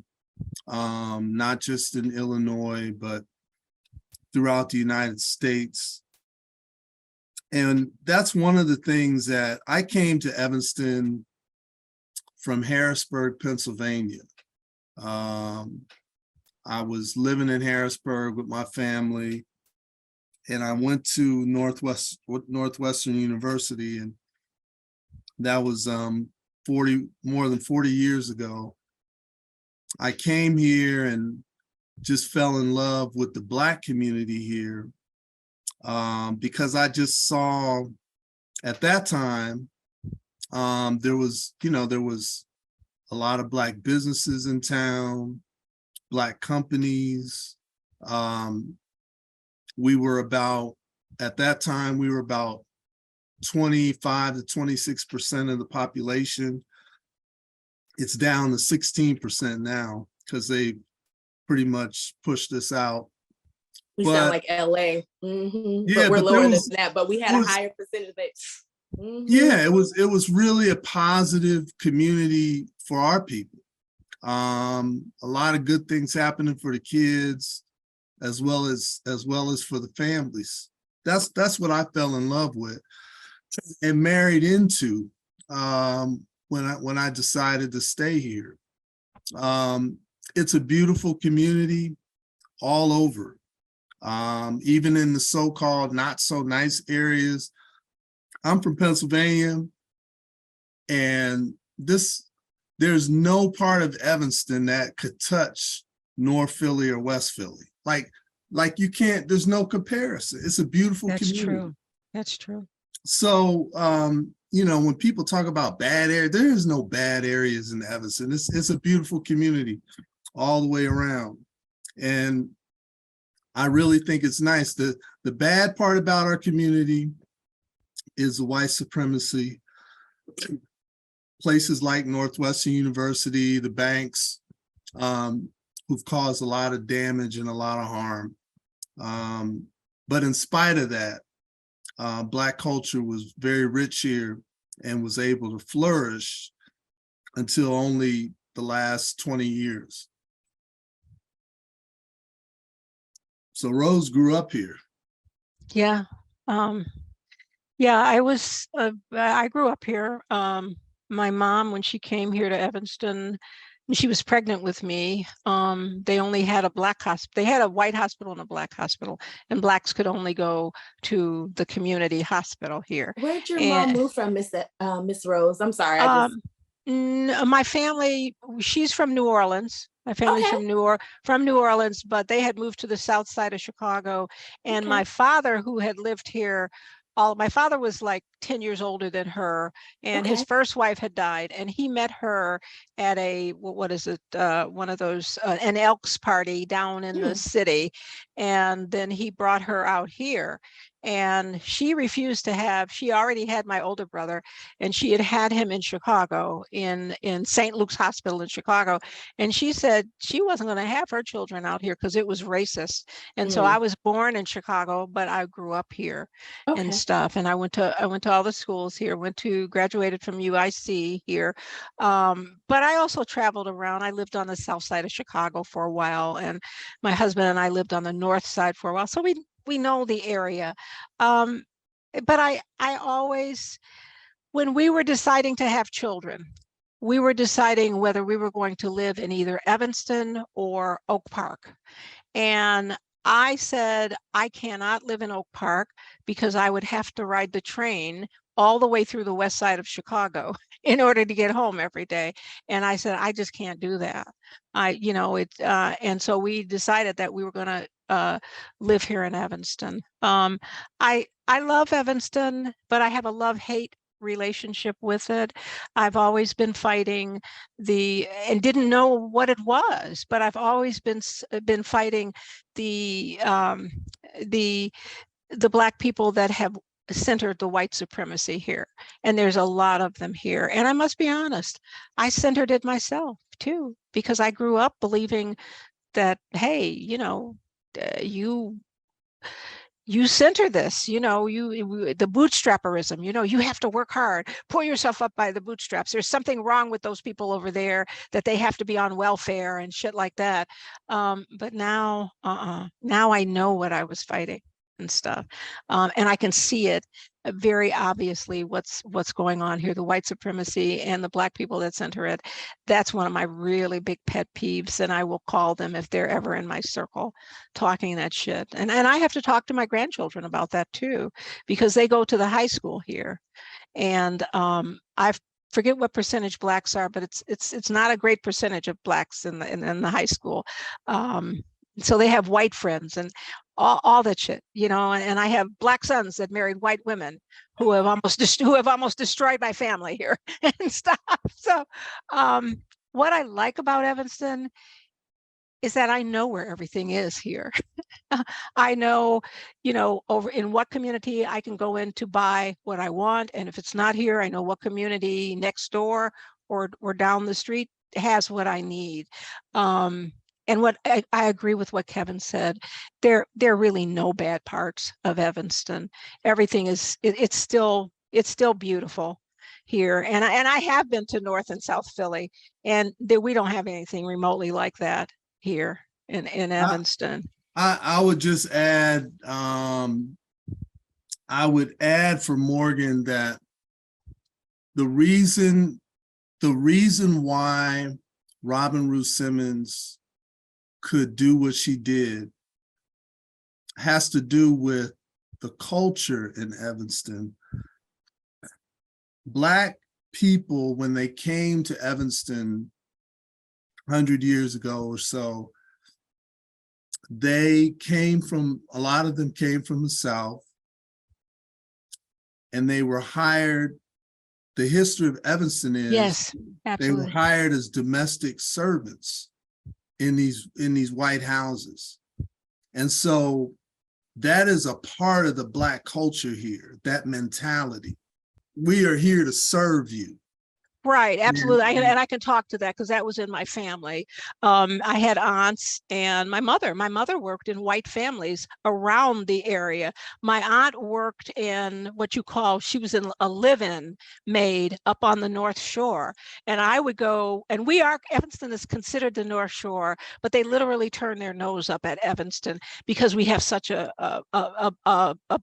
[SPEAKER 6] not just in Illinois, but throughout the United States. And that's one of the things that I came to Evanston from Harrisburg, Pennsylvania. I was living in Harrisburg with my family, and I went to Northwestern University, and that was more than 40 years ago. I came here and just fell in love with the Black community here because I just saw at that time there was a lot of Black businesses in town, Black companies. At that time we were about 25 to 26% of the population. It's down to 16% now because they pretty much pushed us out.
[SPEAKER 4] We sound like LA. Mm-hmm.
[SPEAKER 6] Yeah,
[SPEAKER 4] but we're lower than that, but we had a higher percentage that
[SPEAKER 6] yeah, it was really a positive community for our people. A lot of good things happening for the kids as well as for the families. That's what I fell in love with and married into when I decided to stay here. It's a beautiful community all over, even in the so-called not so nice areas. I'm from Pennsylvania, and there's no part of Evanston that could touch North Philly or West Philly. Like you can't, there's no comparison. It's a beautiful community.
[SPEAKER 5] True. That's true.
[SPEAKER 6] So, when people talk about bad area, there is no bad areas in Evanston. It's a beautiful community all the way around. And I really think it's nice. The bad part about our community is the white supremacy. Places like Northwestern University, the banks, who've caused a lot of damage and a lot of harm. But in spite of that, Black culture was very rich here and was able to flourish until only the last 20 years. So Rose grew up here.
[SPEAKER 5] Yeah. I grew up here. My mom, when she came here to Evanston, and she was pregnant with me, they only had a Black hospital. They had a white hospital and a Black hospital, and Blacks could only go to the community hospital here.
[SPEAKER 4] Where'd your mom move from, Miss Rose? I'm sorry.
[SPEAKER 5] My family, she's from New Orleans. My family's from New Orleans, but they had moved to the south side of Chicago. And my father, who had lived here my father was like 10 years older than her, and his first wife had died, and he met her at a, what is it, one of those, an Elks party down in the city. And then he brought her out here, and she refused to have, she already had my older brother, and she had had him in Chicago, in St. Luke's Hospital in Chicago. And she said she wasn't going to have her children out here because it was racist. And so I was born in Chicago, but I grew up here and stuff. And I went to all the schools here, graduated from UIC here. But I also traveled around. I lived on the south side of Chicago for a while, and my husband and I lived on the north side for a while. So we know the area. But I always, when we were deciding to have children, we were deciding whether we were going to live in either Evanston or Oak Park. And I said, I cannot live in Oak Park because I would have to ride the train all the way through the west side of Chicago in order to get home every day. And I said, I just can't do that. And so we decided that we were going to live here in Evanston. I love Evanston, but I have a love-hate relationship with it. I've always been fighting and didn't know what it was, but I've always been fighting the Black people that have centered the white supremacy here. And there's a lot of them here. And I must be honest, I centered it myself too, because I grew up believing that, hey, you center this, the bootstrapperism, you have to work hard, pull yourself up by the bootstraps. There's something wrong with those people over there, that they have to be on welfare and shit like that. But now I know what I was fighting and stuff. And I can see it very obviously what's going on here, the white supremacy and the Black people that center it. That's one of my really big pet peeves, and I will call them if they're ever in my circle talking that shit. And I have to talk to my grandchildren about that too, because they go to the high school here. And I forget what percentage Blacks are, but it's not a great percentage of Blacks in the high school. So they have white friends and all that shit, and I have Black sons that married white women who have almost destroyed my family here and stuff. So what I like about Evanston is that I know where everything is here. I know, over in what community I can go in to buy what I want. And if it's not here, I know what community next door or down the street has what I need. And what I agree with what Kevin said, there are really no bad parts of Evanston. Everything is, it's still beautiful here. And I have been to North and South Philly, and we don't have anything remotely like that here in Evanston.
[SPEAKER 6] I would just add, I would add for Morgan that the reason why Robin Ruth Simmons could do what she did has to do with the culture in Evanston. Black people, when they came to Evanston 100 years ago or so, a lot of them came from the South, and they were hired. The history of Evanston is,
[SPEAKER 5] yes, absolutely,
[SPEAKER 6] they were hired as domestic servants in these white houses. And so that is a part of the Black culture here, that mentality. We are here to serve you.
[SPEAKER 5] Right, absolutely. And I can talk to that because that was in my family. I had aunts, and my mother worked in white families around the area. My aunt worked in she was in a live-in maid up on the North Shore. And I would go, and Evanston is considered the North Shore, but they literally turn their nose up at Evanston because we have such a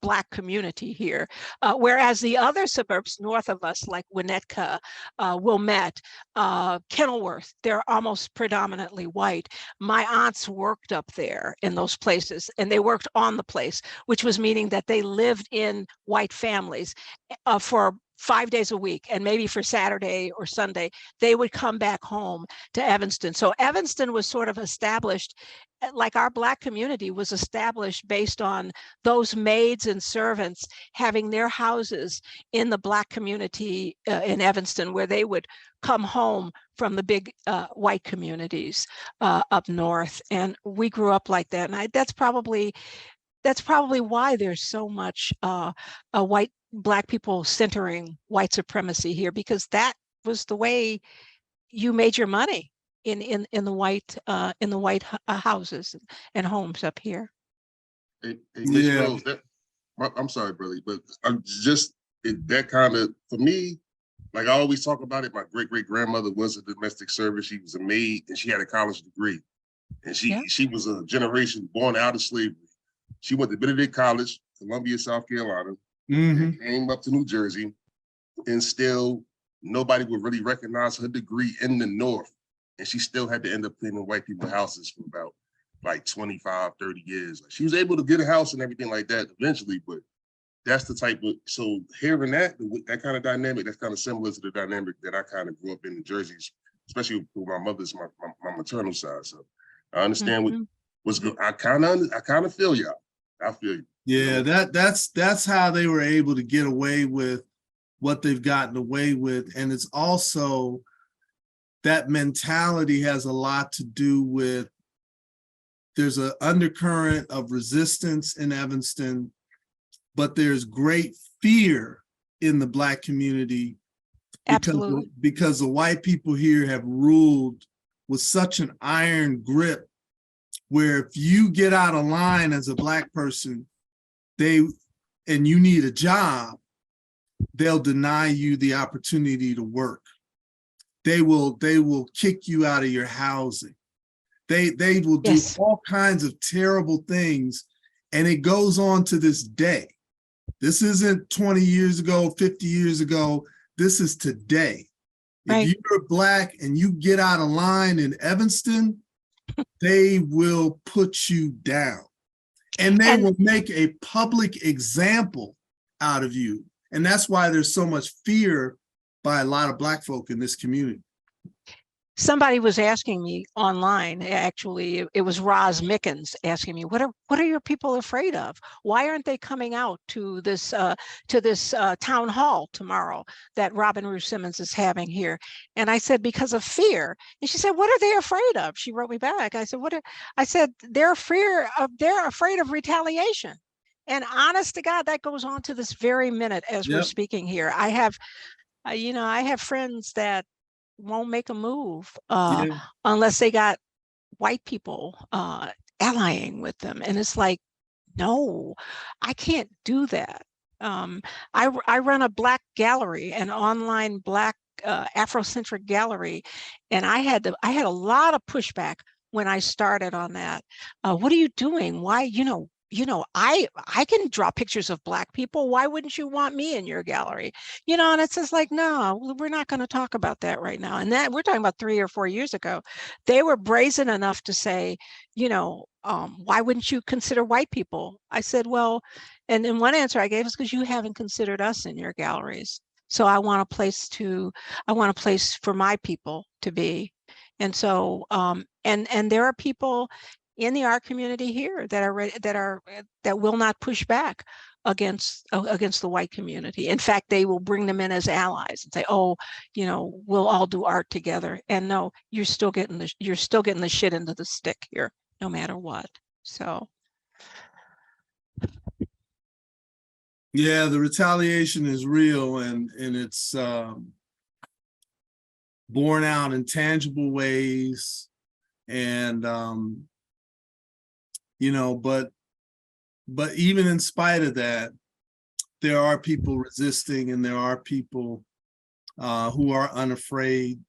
[SPEAKER 5] Black community here. Whereas the other suburbs north of us, like Winnetka, Wilmette, Kenilworth, they're almost predominantly white. My aunts worked up there in those places, and they worked on the place, which was meaning that they lived in white families for 5 days a week, and maybe for Saturday or Sunday, they would come back home to Evanston. So Evanston was sort of established, like our Black community was established based on those maids and servants having their houses in the Black community in Evanston, where they would come home from the big white communities up north. And we grew up like that. And that's probably why there's so much Black people centering white supremacy here, because that was the way you made your money in the white houses and homes up here.
[SPEAKER 18] Hey, Ms. Rose, I'm sorry, brother, but I'm just that kind of, for me, like I always talk about it. My great-great-grandmother was a domestic servant. She was a maid, and she had a college degree, and she was a generation born out of slavery. She went to Benedict College, Columbia, South Carolina, and came up to New Jersey, and still nobody would really recognize her degree in the North. And she still had to end up cleaning white people's houses for about like 25, 30 years. Like, she was able to get a house and everything like that eventually, but that's the type of, so hearing that kind of dynamic, that's kind of similar to the dynamic that I kind of grew up in New Jersey, especially with my mother's, my maternal side. So I understand what's good. I kind of feel y'all. I feel you.
[SPEAKER 6] Yeah, that's how they were able to get away with what they've gotten away with. And it's also, that mentality has a lot to do with, there's an undercurrent of resistance in Evanston, but there's great fear in the Black community because the white people here have ruled with such an iron grip, where if you get out of line as a Black person, and you need a job, they'll deny you the opportunity to work. They will kick you out of your housing. They will do all kinds of terrible things, and it goes on to this day. This isn't 20 years ago, 50 years ago. This is today. Right. If you're Black and you get out of line in Evanston, they will put you down. And they will make a public example out of you. And that's why there's so much fear by a lot of Black folk in this community.
[SPEAKER 5] Somebody was asking me online, actually, it was Roz Mickens asking me, what are your people afraid of? Why aren't they coming out to this town hall tomorrow that Robin Ruth Simmons is having here? And I said, because of fear. And she said, what are they afraid of? She wrote me back. I said, they're afraid of retaliation. And honest to God, that goes on to this very minute as we're speaking here. I have friends that won't make a move unless they got white people allying with them. And it's like, no, I can't do that. I run a Black gallery, an online Black Afrocentric gallery, and I had a lot of pushback when I started on that. What are you doing? Why, I can draw pictures of Black people. Why wouldn't you want me in your gallery? And it's just like, no, we're not going to talk about that right now. And that we're talking about 3 or 4 years ago. They were brazen enough to say, why wouldn't you consider white people? I said, well, and then one answer I gave is because you haven't considered us in your galleries. So I want a place for my people to be. And so, and there are people in the art community here that will not push back against the white community. In fact, they will bring them in as allies and say, oh, we'll all do art together. And no, you're still getting the shit into the stick here, no matter what. So.
[SPEAKER 6] Yeah, the retaliation is real, and it's borne out in tangible ways. And but even in spite of that, there are people resisting, and there are people who are unafraid,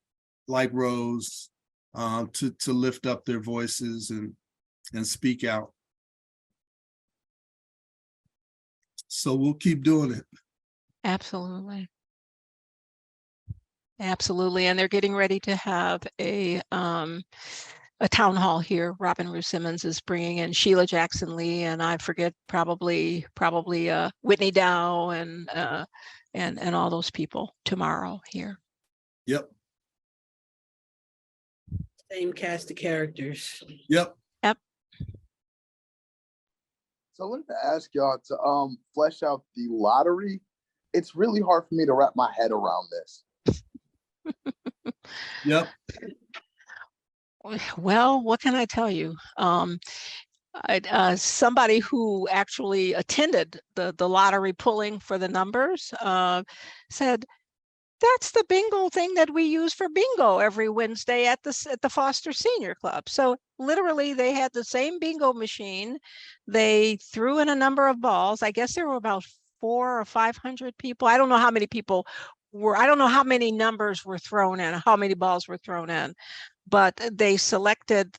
[SPEAKER 6] like Rose, to lift up their voices and speak out. So we'll keep doing it.
[SPEAKER 5] Absolutely. Absolutely. And they're getting ready to have a town hall here. Robin Ruth Simmons is bringing in Sheila Jackson Lee, and I forget, probably Whitney Dow, and and all those people tomorrow here.
[SPEAKER 6] Yep.
[SPEAKER 8] Same cast of characters.
[SPEAKER 6] Yep.
[SPEAKER 5] Yep.
[SPEAKER 9] So I wanted to ask y'all to flesh out the lottery. It's really hard for me to wrap my head around this.
[SPEAKER 6] Yep.
[SPEAKER 5] Well, what can I tell you? Somebody who actually attended the lottery pulling for the numbers said, that's the bingo thing that we use for bingo every Wednesday at the Foster Senior Club. So literally they had the same bingo machine. They threw in a number of balls. I guess there were about 400 or 500 people. I don't know how many people were, I don't know how many numbers were thrown in, how many balls were thrown in, but they selected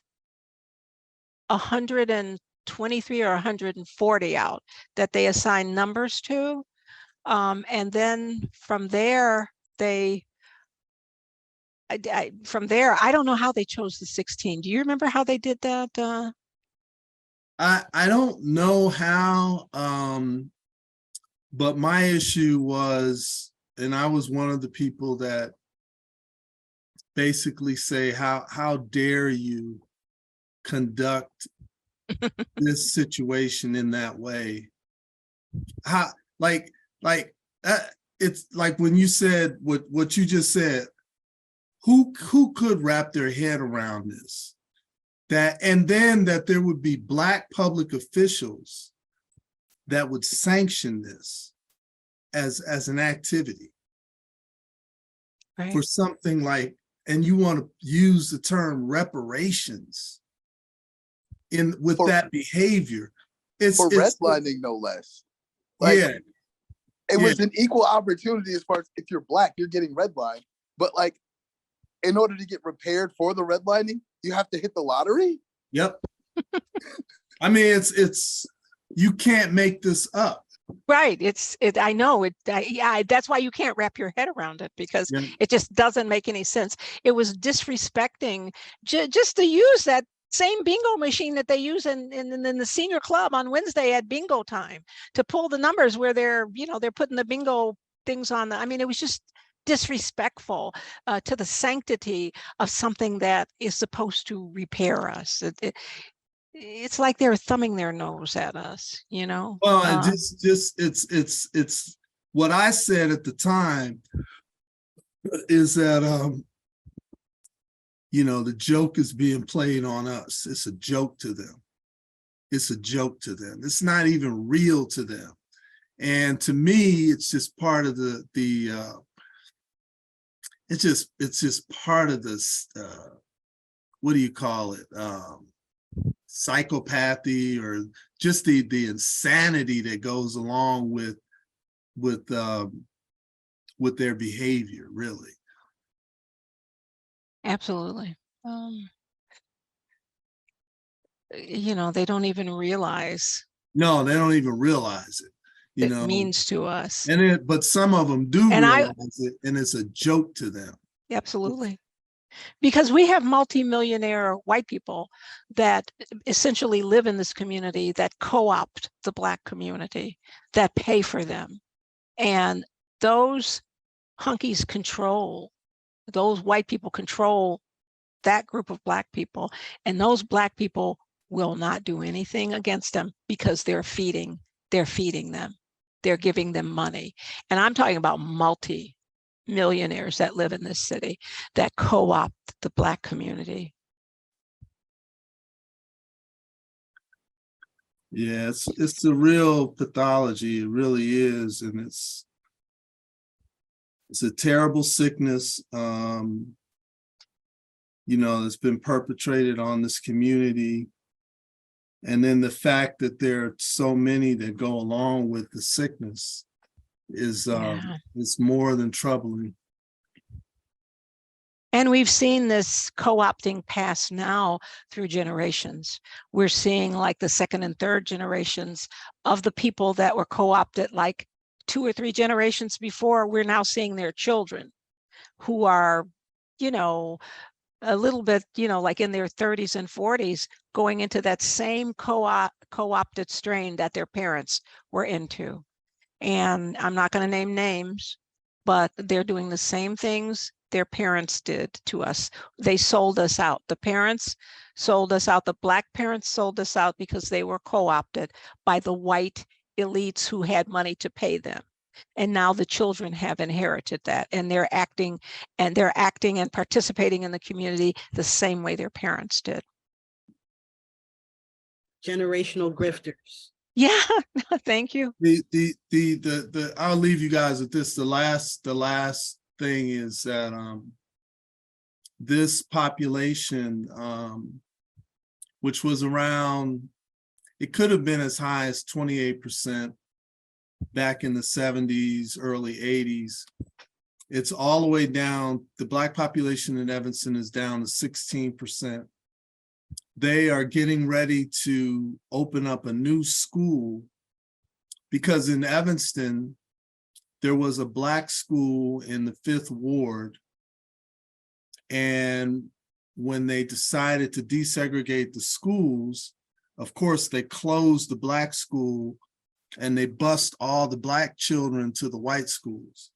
[SPEAKER 5] 123 or 140 out that they assigned numbers to. And then from there, from there, I don't know how they chose the 16. Do you remember how they did that?
[SPEAKER 6] I don't know how, but my issue was, and I was one of the people that basically say, how dare you conduct this situation in that way? How, it's like when you said what you just said, who could wrap their head around this? And then that there would be Black public officials that would sanction this as an activity.
[SPEAKER 5] Right.
[SPEAKER 6] For something like, and you want to use the term reparations with that behavior.
[SPEAKER 9] For redlining, no less. Like,
[SPEAKER 6] yeah.
[SPEAKER 9] It was an equal opportunity as far as if you're Black, you're getting redlined. But like, in order to get repaired for the redlining, you have to hit the lottery?
[SPEAKER 6] Yep. I mean, it's you can't make this up.
[SPEAKER 5] Right. I know it. Yeah, that's why you can't wrap your head around it, because it just doesn't make any sense. It was disrespecting just to use that same bingo machine that they use in the senior club on Wednesday at bingo time to pull the numbers where they're putting the bingo things on. I mean, it was just disrespectful to the sanctity of something that is supposed to repair us. It's like they're thumbing their nose at us,
[SPEAKER 6] Well, it's what I said at the time is that the joke is being played on us. It's a joke to them. It's a joke to them. It's not even real to them. And to me, it's just part of it's just part of this, what do you call it? Psychopathy, or just the insanity that goes along with their behavior, really.
[SPEAKER 5] Absolutely. They don't even realize.
[SPEAKER 6] No, they don't even realize it.
[SPEAKER 5] It means to us.
[SPEAKER 6] But some of them do realize it, and it's a joke to them.
[SPEAKER 5] Absolutely. Because we have multimillionaire white people that essentially live in this community, that co-opt the Black community, that pay for them. And those hunkies those white people control that group of Black people. And those Black people will not do anything against them because they're feeding them. They're giving them money. And I'm talking about multi-millionaires that live in this city that co-opt the Black community.
[SPEAKER 6] Yeah, it's a real pathology. It really is. And it's a terrible sickness, that's been perpetrated on this community. And then the fact that there are so many that go along with the sickness is more than troubling.
[SPEAKER 5] And we've seen this co-opting pass now through generations. We're seeing like the second and third generations of the people that were co-opted like 2 or 3 generations before. We're now seeing their children who are, a little bit, like in their 30s and 40s, going into that same co-opted strain that their parents were into. And I'm not going to name names, but they're doing the same things their parents did to us. They sold us out. The parents sold us out. The Black parents sold us out because they were co-opted by the white elites who had money to pay them. And now the children have inherited that, and they're acting and participating in the community the same way their parents did.
[SPEAKER 8] Generational grifters.
[SPEAKER 5] Yeah, thank you.
[SPEAKER 6] I'll leave you guys with this. The last thing is that this population, which was around, it could have been as high as 28% back in the 70s, early 80s. It's all the way down. The Black population in Evanston is down to 16%. They are getting ready to open up a new school because in Evanston, there was a Black school in the 5th Ward. And when they decided to desegregate the schools, of course, they closed the Black school and they bused all the Black children to the white schools.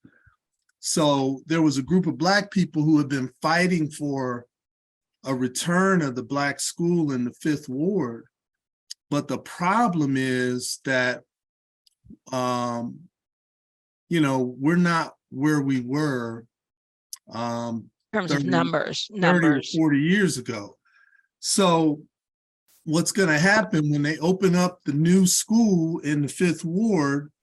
[SPEAKER 6] So there was a group of Black people who had been fighting for a return of the Black school in the 5th Ward. But the problem is that, we're not where we were
[SPEAKER 5] in terms of numbers
[SPEAKER 6] 30 or 40 years ago. So what's going to happen when they open up the new school in the 5th Ward,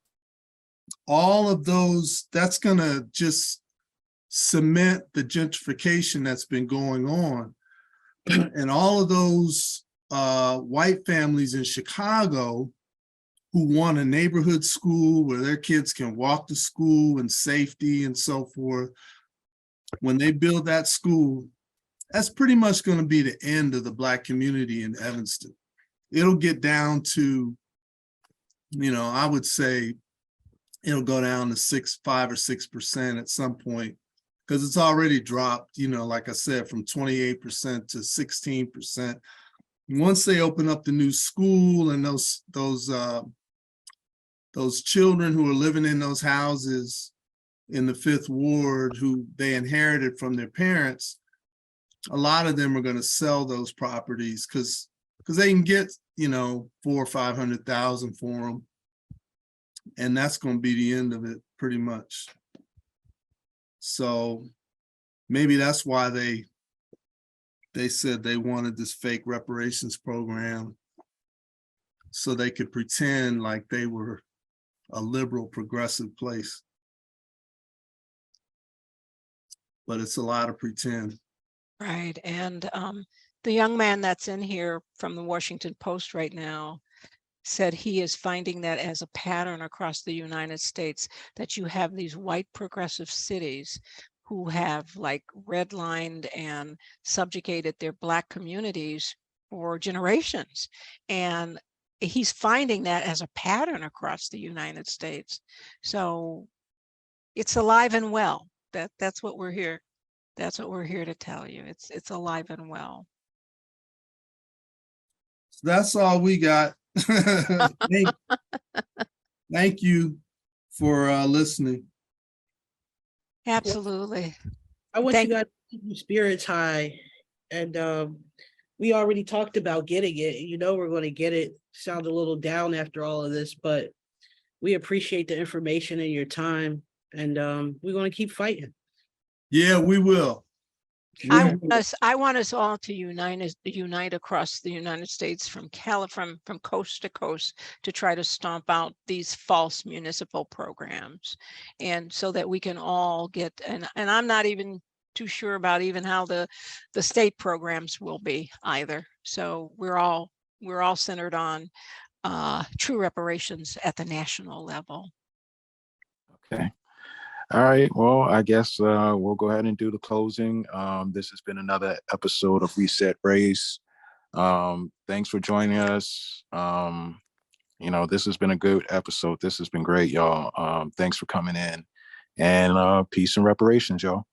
[SPEAKER 6] all of those, that's going to just cement the gentrification that's been going on. And all of those white families in Chicago who want a neighborhood school where their kids can walk to school in safety and so forth, when they build that school, that's pretty much going to be the end of the Black community in Evanston. It'll get down to, I would say it'll go down to 5 or 6% at some point, because it's already dropped, like I said, from 28% to 16%. Once they open up the new school and those children who are living in those houses in the 5th Ward who they inherited from their parents, a lot of them are going to sell those properties because they can get, $400,000 or $500,000 for them. And that's going to be the end of it pretty much. So maybe that's why they said they wanted this fake reparations program so they could pretend like they were a liberal, progressive place. But it's a lot of pretend.
[SPEAKER 5] Right. And the young man that's in here from the Washington Post right now said he is finding that as a pattern across the United States, that you have these white progressive cities who have redlined and subjugated their Black communities for generations. And he's finding that as a pattern across the United States. So it's alive and well. That's what we're here. That's what we're here to tell you. It's alive and well.
[SPEAKER 6] That's all we got. Thank you for listening.
[SPEAKER 5] Absolutely.
[SPEAKER 8] I want you guys to keep your spirits high. And we already talked about getting it. We're going to get it. Sound a little down after all of this, but we appreciate the information and your time. And we're going to keep fighting.
[SPEAKER 6] Yeah, we will.
[SPEAKER 5] I want us all to unite across the United States from coast to coast to try to stomp out these false municipal programs, and so that we can all get, and I'm not even too sure about even how the state programs will be either. So we're all centered on true reparations at the national level.
[SPEAKER 10] Okay. All right. Well, I guess we'll go ahead and do the closing. This has been another episode of Reset Race. Thanks for joining us. This has been a good episode. This has been great, y'all. Thanks for coming in. And peace and reparations, y'all.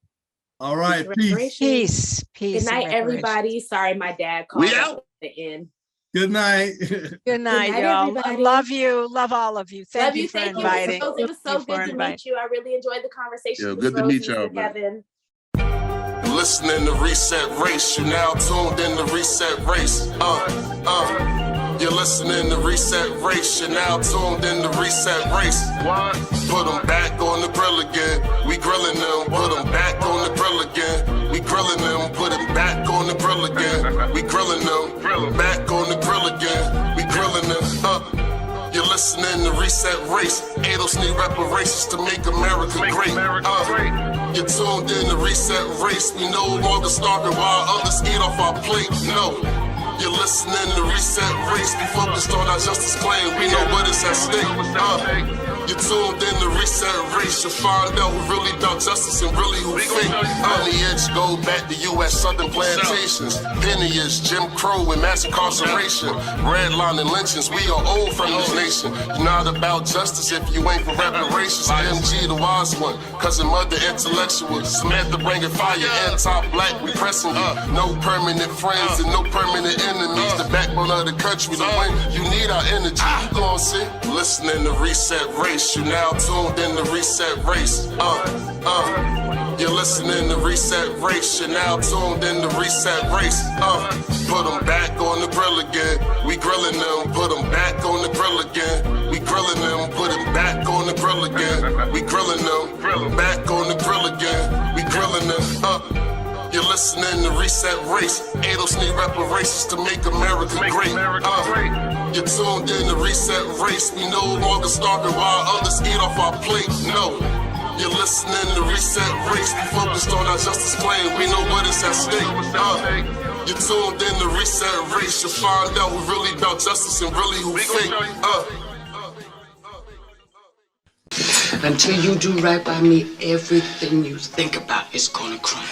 [SPEAKER 6] All right.
[SPEAKER 4] Peace.
[SPEAKER 5] Peace.
[SPEAKER 4] Good night, everybody. Sorry, my dad called at the end.
[SPEAKER 6] Good night.
[SPEAKER 5] Good night,
[SPEAKER 4] night,
[SPEAKER 5] y'all. I
[SPEAKER 4] everybody.
[SPEAKER 5] love you. Love all of you. Thank
[SPEAKER 4] Love
[SPEAKER 5] you
[SPEAKER 4] you.
[SPEAKER 5] for
[SPEAKER 4] Thank you,
[SPEAKER 5] inviting.
[SPEAKER 4] Ms. Rose. It was so good to meet you. I really enjoyed the conversation.
[SPEAKER 18] Yeah,
[SPEAKER 4] Ms.
[SPEAKER 18] good to
[SPEAKER 4] Rose,
[SPEAKER 18] meet y'all,
[SPEAKER 4] Mr.
[SPEAKER 18] man.
[SPEAKER 4] Kevin.
[SPEAKER 3] Listening to Reset Race, you now tuned in to Reset Race. You're listening to Reset Race, you're now tuned in to Reset Race. What? Put them back on the grill again. We grilling them. Put them back on the grill again. We grilling them. Put them back on the grill again. We grilling them. Back on the grill again. We grilling them. You're listening to Reset Race. ADOS need reparations to make America great. You're tuned in to Reset Race. We no longer starving while others eat off our plate. No. You're listening to Reset Race. We focused on our justice claim. We know what is at stake. You're tuned in to Reset Race. You'll find out who really about justice and really who fake. On the edge, go back to US Southern plantations. Penniage, Jim Crow, and mass incarceration. Redlining lynchings, we are old from this nation. You're not about justice if you ain't for reparations. MG, the wise one, cousin mother intellectual. Samantha bringing fire, anti-black, we pressing you. No permanent friends and no permanent enemies. The backbone of the country, the win, you need our energy. You gon' see? Listening to Reset Race, you now tuned in to Reset Race. You're listening to Reset Race, you're now tuned in to Reset Race. Put them back on the grill again. We grilling them. Put them back on the grill again. We grilling them. Put them back on the grill again. We grilling them. Back on the grill again. We grilling them. You're listening to Reset Race. ADOS need reparations to make America great. You're tuned in to Reset Race. We no longer starving while others eat off our plate. No. You're listening to Reset Race. We focused on our justice claim. We know what is at stake. You're tuned in to Reset Race. You'll find out who really about justice and really who fake.
[SPEAKER 20] Until you do right by me, everything you think about is gonna crumble.